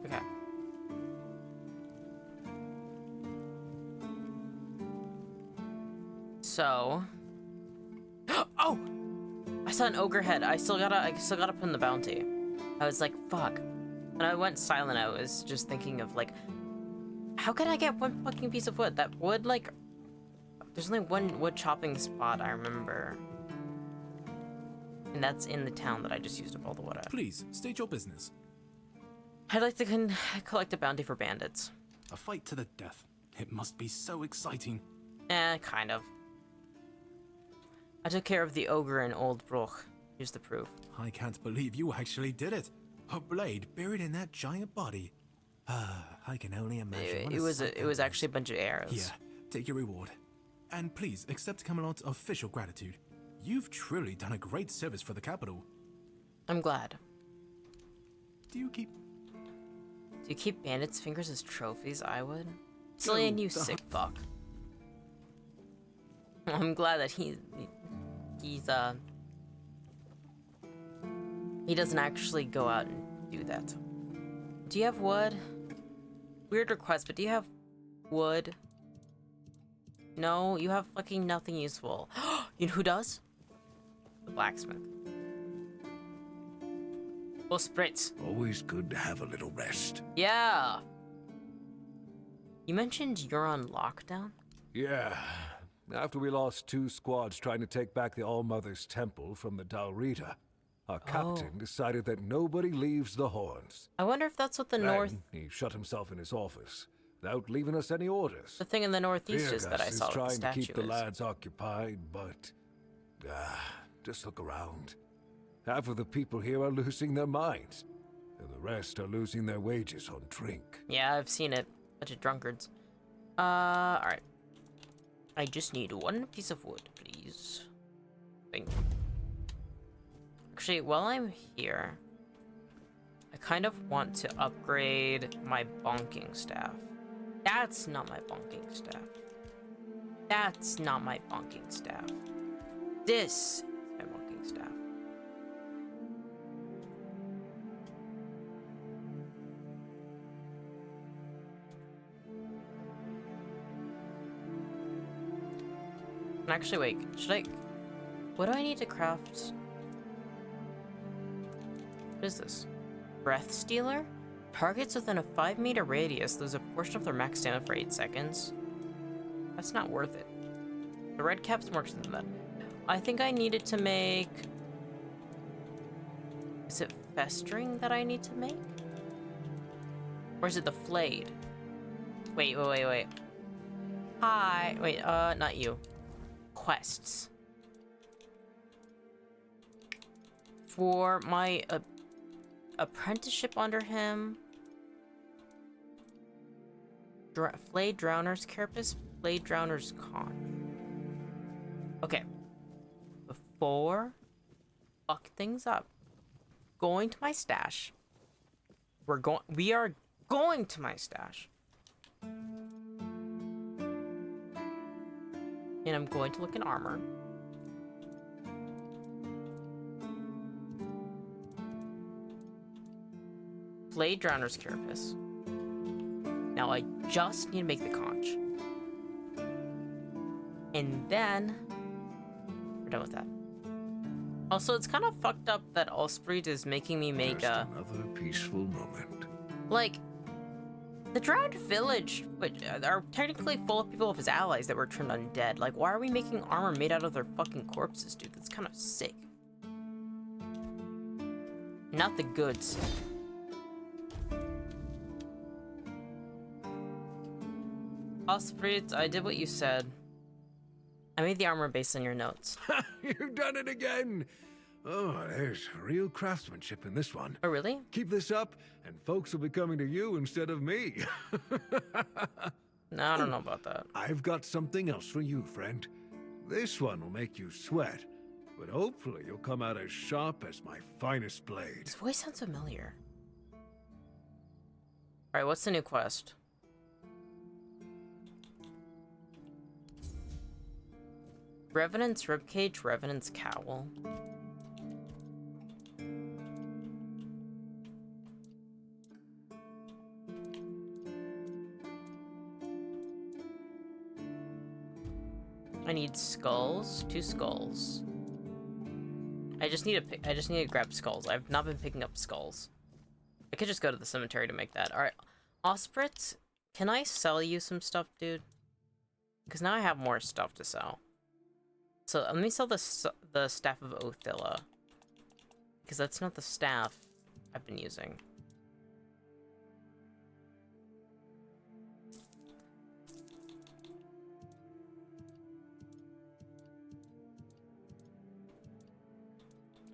A: Okay. So... Oh! I saw an ogre head. I still gotta put in the bounty. I was like, fuck. When I went silent, I was just thinking of, like, how can I get one fucking piece of wood? That wood, like... There's only one wood chopping spot, I remember. And that's in the town that I just used up all the wood at.
I: Please, state your business.
A: I'd like to collect a bounty for bandits.
I: A fight to the death. It must be so exciting.
A: Kind of. I took care of the ogre in Old Bruch. Here's the proof.
I: I can't believe you actually did it. A blade buried in that giant body. I can only imagine.
A: It was actually a bunch of arrows.
I: Yeah, take your reward. And please accept Camelot's official gratitude. You've truly done a great service for the capital.
A: I'm glad.
I: Do you keep
A: bandits' fingers as trophies? I would. Cillian, you sick fuck. I'm glad that he doesn't actually go out and do that. Do you have wood? Weird request, but do you have wood? No, you have fucking nothing useful. You know who does? The blacksmith. Well, spritz.
H: Always good to have a little rest.
A: Yeah. You mentioned you're on lockdown?
H: Yeah. After we lost 2 squads trying to take back the All-Mother's Temple from the Dalrita, our captain decided that nobody leaves the Horns.
A: I wonder if that's what the North...
H: He shut himself in his office, without leaving us any orders.
A: The thing in the Northeast is that I saw
H: trying
A: what the statue
H: to keep the
A: is.
H: lads occupied, but... just look around. Half of the people here are losing their minds, and the rest are losing their wages on drink.
A: Yeah, I've seen it. Bunch of drunkards. Alright. I just need 1 piece of wood, please. Thank you. Actually, while I'm here, I kind of want to upgrade my bonking staff. That's not my bonking staff. That's not my bonking staff. This is my bonking staff. Actually, wait. Should I... What do I need to craft? What is this? Breath Stealer? Targets within a 5-meter radius lose a portion of their max stamina for 8 seconds. That's not worth it. The red cap's more expensive than that. I think I needed to make... Is it Festering that I need to make? Or is it the Flayed? Wait. Hi. Wait, not you. Quests. For my apprenticeship under him. Flayed Drowner's Carapace, Flayed Drowner's Conch. Okay. Before fuck things up, going to my stash. We are going to my stash. And I'm going to look in armor. Flayed Drowner's Carapace. Now I just need to make the conch. And then we're done with that. Also, it's kind of fucked up that Osprey is making me make
H: Just another peaceful moment.
A: like, the Drowned Village, which are technically full of people of his allies that were turned undead. Like, why are we making armor made out of their fucking corpses, dude? That's kind of sick. Not the goods. Osprey, I did what you said. I made the armor based on your notes.
H: You've done it again! Oh, there's real craftsmanship in this one.
A: Oh, really?
H: Keep this up, and folks will be coming to you instead of me.
A: No, I don't know about that.
H: I've got something else for you, friend. This one will make you sweat, but hopefully you'll come out as sharp as my finest blade.
A: His voice sounds familiar. Alright, what's the new quest? Revenant's Ribcage, Revenant's Cowl. I need skulls, 2 skulls. I just need to grab skulls. I've not been picking up skulls. I could just go to the cemetery to make that. Alright, Ospritz, can I sell you some stuff, dude? Because now I have more stuff to sell. So let me sell the Staff of Othilla. Because that's not the staff I've been using.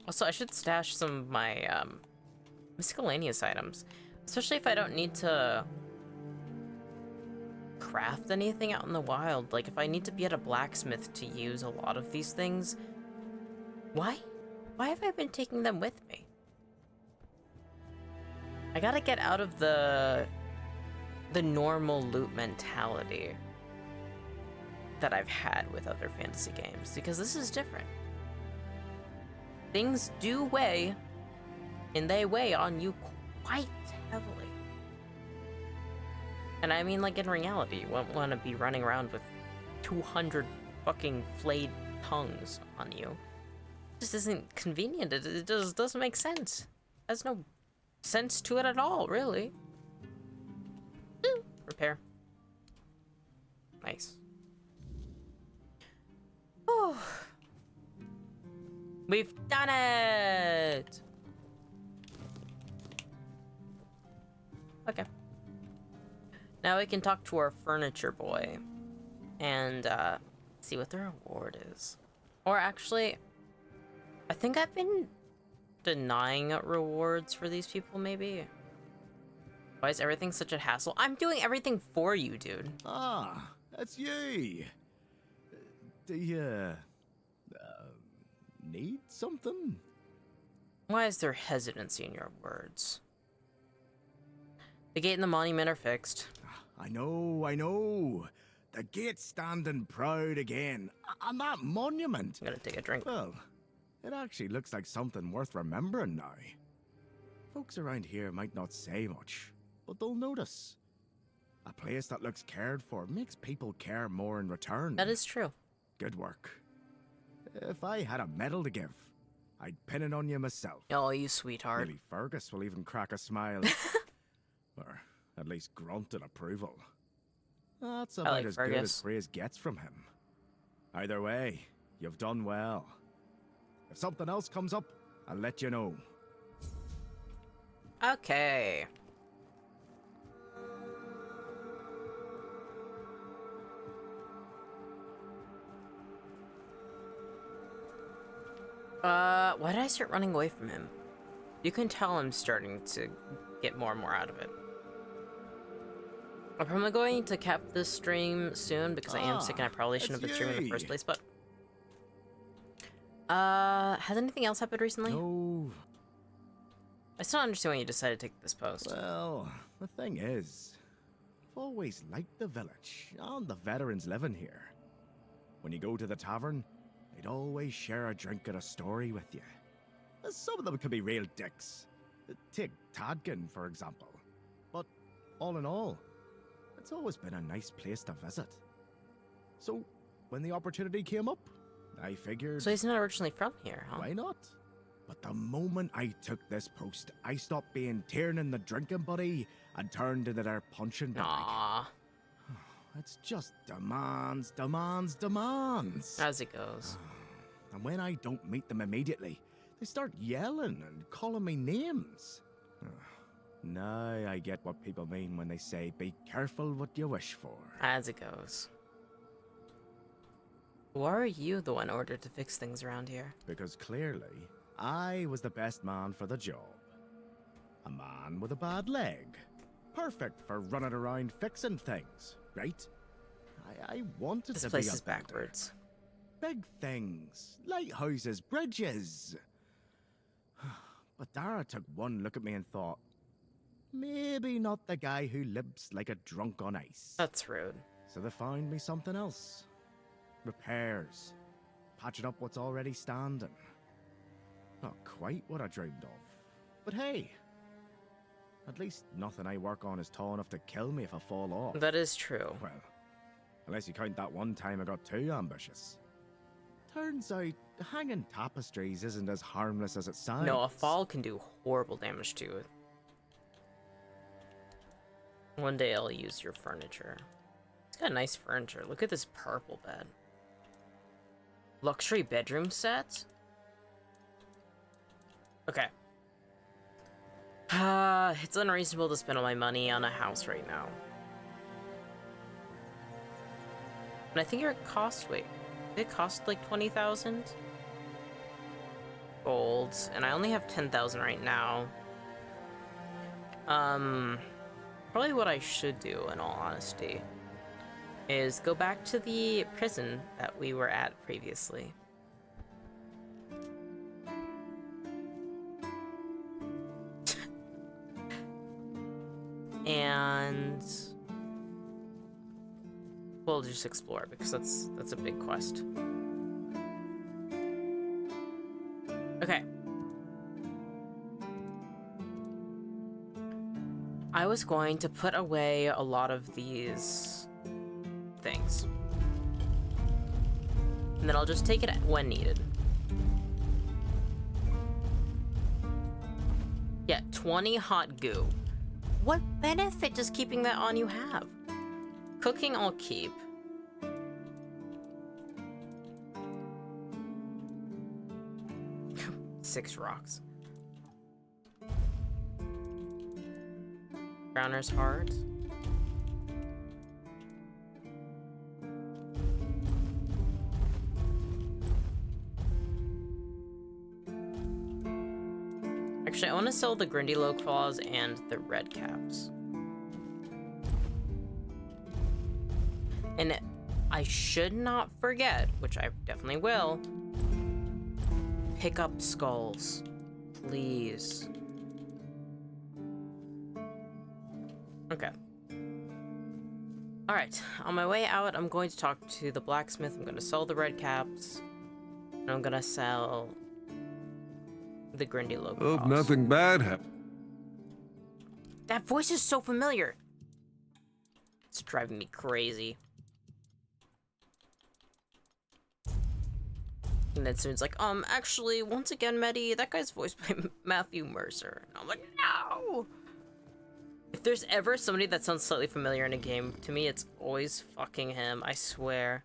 A: Also, I should stash some of my miscellaneous items. Especially if I don't need to craft anything out in the wild. Like, if I need to be at a blacksmith to use a lot of these things. Why have I been taking them with me? I gotta get out of the normal loot mentality that I've had with other fantasy games, because this is different. Things do weigh, and they weigh on you quite heavily. And I mean, like, in reality, you won't want to be running around with 200 fucking flayed tongues on you. It just isn't convenient. It just doesn't make sense. There's no sense to it at all, really. Repair. Nice. Oh. We've done it! Okay. Now we can talk to our furniture boy and see what the reward is. Or actually, I think I've been denying rewards for these people, maybe. Why is everything such a hassle? I'm doing everything for you, dude.
J: Ah, that's you. Do you need something?
A: Why is there hesitancy in your words? The gate and the monument are fixed.
J: I know. The gate's standing proud again. And that monument.
A: I'm gonna take a drink.
J: Well, it actually looks like something worth remembering now. Folks around here might not say much, but they'll notice. A place that looks cared for makes people care more in return.
A: That is true.
J: Good work. If I had a medal to give, I'd pin it on you myself.
A: Oh, you sweetheart.
J: Maybe Fergus will even crack a smile. Or at least grunt in approval. That's about
A: like
J: as good as
A: Fergus.
J: praise gets from him. Either way, you've done well. If something else comes up, I'll let you know.
A: Okay. Why did I start running away from him? You can tell I'm starting to get more and more out of it. I'm probably going to cap this stream soon because I am sick and I probably shouldn't have been streaming in the first place, but... has anything else happened recently?
J: No.
A: I still don't understand why you decided to take this post.
J: Well, the thing is, I've always liked the village and the veterans living here. When you go to the tavern, they'd always share a drink and a story with you. Some of them can be real dicks. Take Tadkin, for example. But all in all, it's always been a nice place to visit. So, when the opportunity came up, I figured...
A: So he's not originally from here, huh?
J: Why not? But the moment I took this post, I stopped being Tiernan the drinking buddy and turned into their punching bag.
A: Aww.
J: It's just demands, demands, demands.
A: As it goes.
J: And when I don't meet them immediately, they start yelling and calling me names. Now I get what people mean when they say, be careful what you wish for.
A: As it goes. Why are you the one ordered to fix things around here?
J: Because clearly, I was the best man for the job. A man with a bad leg. Perfect for running around fixing things, right? I wanted
A: This
J: to
A: place
J: be a
A: is backwards.
J: big things, lighthouses, bridges. But Dara took one look at me and thought, maybe not the guy who lives like a drunk on ice.
A: That's rude.
J: So they found me something else. Repairs. Patching up what's already standing. Not quite what I dreamed of. But hey, at least nothing I work on is tall enough to kill me if I fall off.
A: That is true.
J: Well, unless you count that one time I got too ambitious. Turns out, hanging tapestries isn't as harmless as it sounds.
A: No, a fall can do horrible damage to it. One day I'll use your furniture. It's got nice furniture. Look at this purple bed. Luxury bedroom set? Okay. It's unreasonable to spend all my money on a house right now. And I think it cost, wait, it cost like 20,000 gold, and I only have 10,000 right now. Probably what I should do, in all honesty, is go back to the prison that we were at previously. And we'll just explore because that's a big quest. Okay. I was going to put away a lot of these things. And then I'll just take it when needed. Yeah, 20 hot goo. What benefit does keeping that on you have? Cooking I'll keep. Six rocks. Browner's heart. Actually, I want to sell the Grindylow claws and the red caps. And I should not forget, which I definitely will, pick up skulls, please. Okay. Alright, on my way out, I'm going to talk to the blacksmith. I'm going to sell the red caps. And I'm going to sell the Grindylow claws.
H: Hope nothing bad happened.
A: That voice is so familiar. It's driving me crazy. And then soon's like, actually, once again, Medi, that guy's voiced by Matthew Mercer. And I'm like, no! If there's ever somebody that sounds slightly familiar in a game, to me, it's always fucking him, I swear.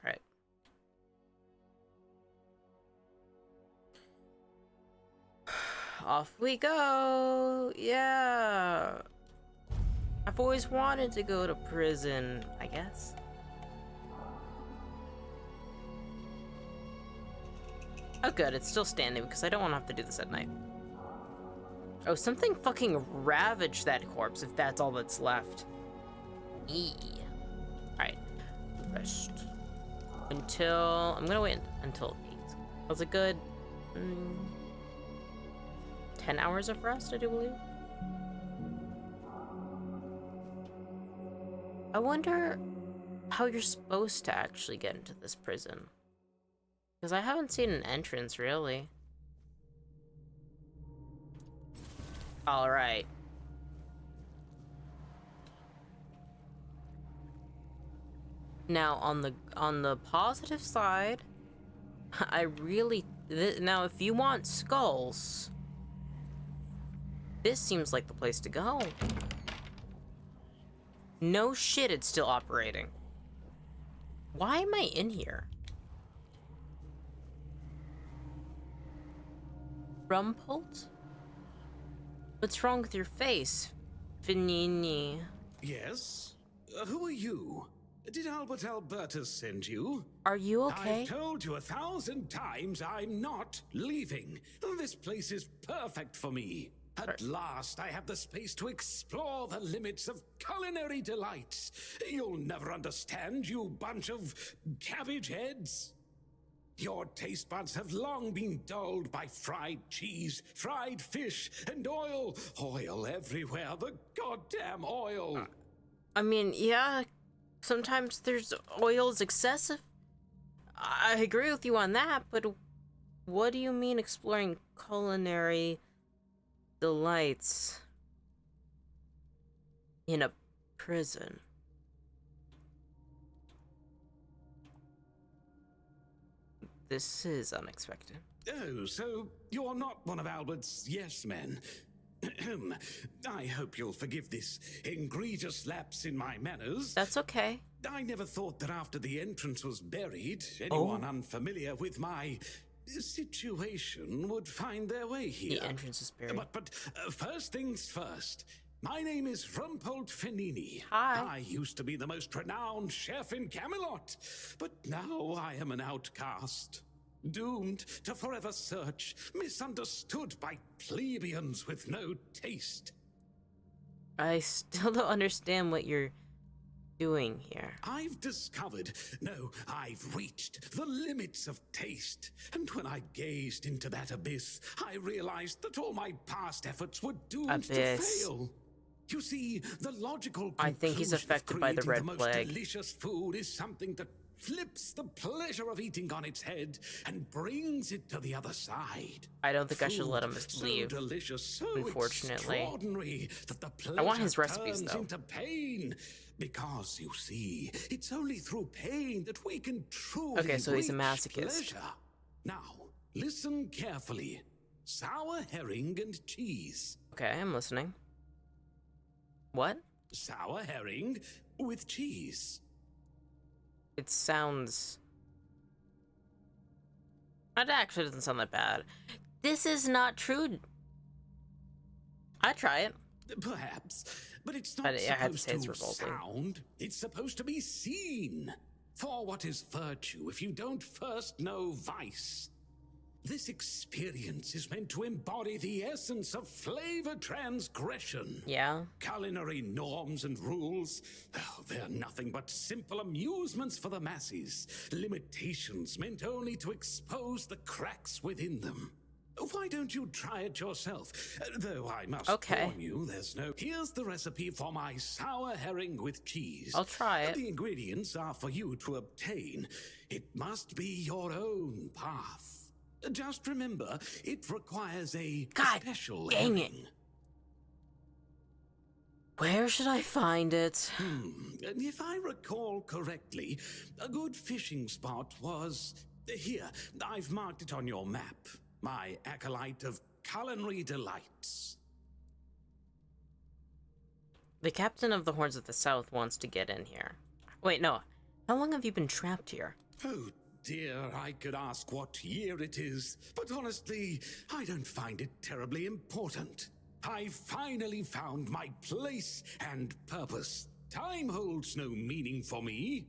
A: Alright. Off we go! Yeah! I've always wanted to go to prison, I guess. Oh good, it's still standing because I don't want to have to do this at night. Oh, something fucking ravaged that corpse if that's all that's left. Eee. Alright. Rest. Until... I'm gonna wait until 8. Was it good? 10 hours of rest, I do believe. I wonder how you're supposed to actually get into this prison. Because I haven't seen an entrance, really. Alright. Now, on the positive side, I really... now, if you want skulls, this seems like the place to go. No shit, it's still operating. Why am I in here? Rumpelt? What's wrong with your face, Finini?
K: Yes? Who are you? Did Albert Albertus send you?
A: Are you okay?
K: I've told you 1,000 times I'm not leaving. This place is perfect for me. At last, I have the space to explore the limits of culinary delights. You'll never understand, you bunch of cabbage heads. Your taste buds have long been dulled by fried cheese, fried fish, and oil. Oil everywhere, the goddamn oil.
A: I mean, yeah, sometimes there's oil's excessive. I agree with you on that, but what do you mean exploring culinary delights in a prison? This is unexpected.
K: Oh, so you're not one of Albert's yes men. I hope you'll forgive this egregious lapse in my manners.
A: That's okay.
K: I never thought that after the entrance was buried, anyone unfamiliar with my situation would find their way here.
A: The entrance is buried.
K: But first things first. My name is Rumpold Finini.
A: Hi.
K: I used to be the most renowned chef in Camelot, but now I am an outcast. Doomed to forever search, misunderstood by plebeians with no taste.
A: I still don't understand what you're doing here.
K: I've discovered, no, I've reached the limits of taste. And when I gazed into that abyss, I realized that all my past efforts were doomed to fail. You see, the logical
A: I think he's affected by the red
K: most
A: plague.
K: Delicious food is something that flips the pleasure of eating on its head and brings it to the other side.
A: I don't think I should let him leave.
K: So delicious, so
A: unfortunately.
K: Extraordinary that the pleasure
A: I want his recipes
K: turns
A: though.
K: into pain. Because you see, it's only through pain that we can truly
A: Okay, so he's a
K: reach
A: masochist.
K: pleasure. Now, listen carefully. Sour herring and cheese.
A: Okay, I'm listening. What?
K: Sour herring with cheese.
A: It sounds... It actually doesn't sound that bad. This is not true. I'd try it.
K: Perhaps, but it's not
A: But I have to
K: supposed
A: say it's
K: to
A: revolting.
K: sound. It's supposed to be seen. For what is virtue if you don't first know vice? This experience is meant to embody the essence of flavor transgression.
A: Yeah.
K: Culinary norms and rules, they're nothing but simple amusements for the masses. Limitations meant only to expose the cracks within them. Why don't you try it yourself? Though I must warn you, there's no... Here's the recipe for my sour herring with cheese.
A: I'll try it.
K: The ingredients are for you to obtain. It must be your own path. Just remember, it requires a special
A: dang
K: herring.
A: Where should I find it?
K: If I recall correctly, a good fishing spot was Here, I've marked it on your map. My acolyte of culinary delights.
A: The captain of the Horns of the South wants to get in here. Wait, no. How long have you been trapped here?
K: Oh dear, I could ask what year it is, but honestly, I don't find it terribly important. I finally found my place and purpose. Time holds no meaning for me.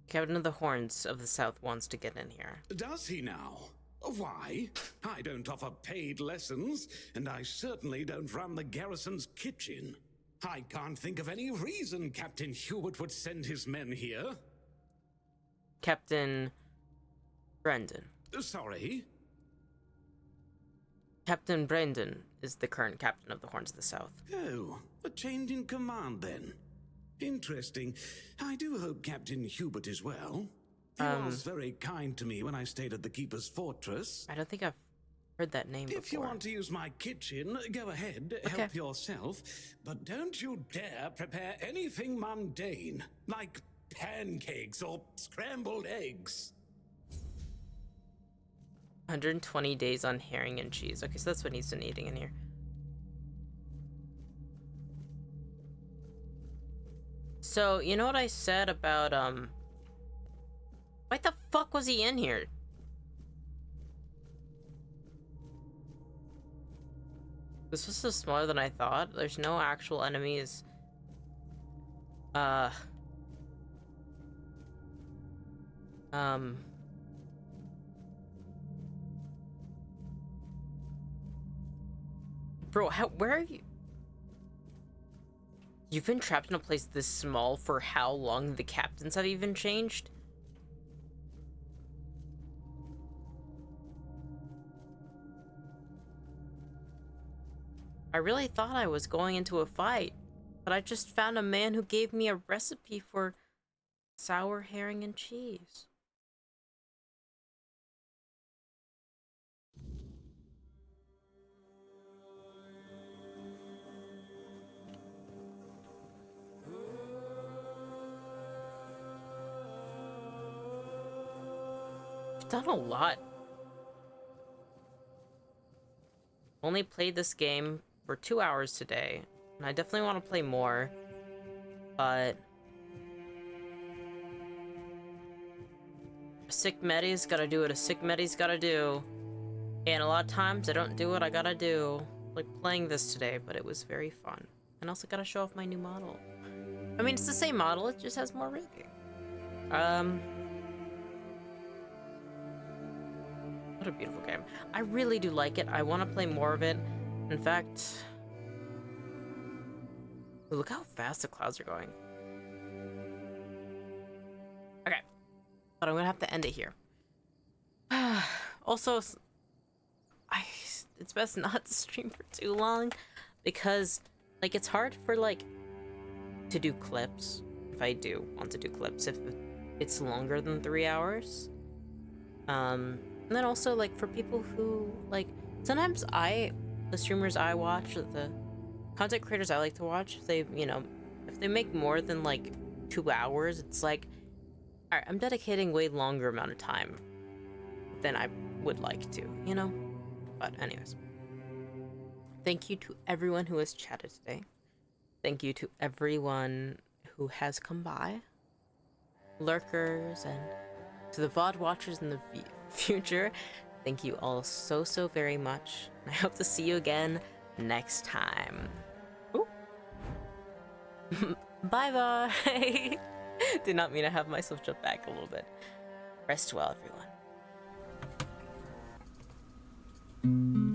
A: Captain of the Horns of the South wants to get in here.
K: Does he now? Why? I don't offer paid lessons, and I certainly don't run the garrison's kitchen. I can't think of any reason Captain Hubert would send his men here.
A: Captain Brendan.
K: Sorry?
A: Captain Brendan is the current captain of the Horns of the South.
K: Oh, a change in command then. Interesting. I do hope Captain Hubert is well. He was very kind to me when I stayed at the Keeper's Fortress.
A: I don't think I've heard that name before.
K: If you want to use my kitchen, go ahead, help yourself. But don't you dare prepare anything mundane, like pancakes or scrambled eggs.
A: 120 days on herring and cheese. Okay, so that's what he's been eating in here. So, you know what I said about, why the fuck was he in here? This was so smaller than I thought. There's no actual enemies. Bro, where are you? You've been trapped in a place this small for how long? The captains have even changed? I really thought I was going into a fight, but I just found a man who gave me a recipe for sour herring and cheese. I've done a lot. Only played this game for 2 hours today, and I definitely want to play more, but a sick Mettie's gotta do what a sick Mettie's gotta do, and a lot of times I don't do what I gotta do, like playing this today, but it was very fun. And also gotta show off my new model. I mean, it's the same model, it just has more rigging. What a beautiful game. I really do like it. I want to play more of it. In fact, look how fast the clouds are going. Okay, but I'm gonna have to end it here. Also, it's best not to stream for too long because, like, it's hard for, like, to do clips. If I do want to do clips, if it's longer than 3 hours. And then also, like, for people who, like, sometimes the streamers I watch, the content creators I like to watch, if they, you know, if they make more than, like, 2 hours, it's like, alright, I'm dedicating way longer amount of time than I would like to, you know? But anyways. Thank you to everyone who has chatted today. Thank you to everyone who has come by. Lurkers, and to the VOD watchers in the future, thank you all so very much. I hope to see you again next time. Ooh. Bye bye. Did not mean to have myself jump back a little bit. Rest well, everyone.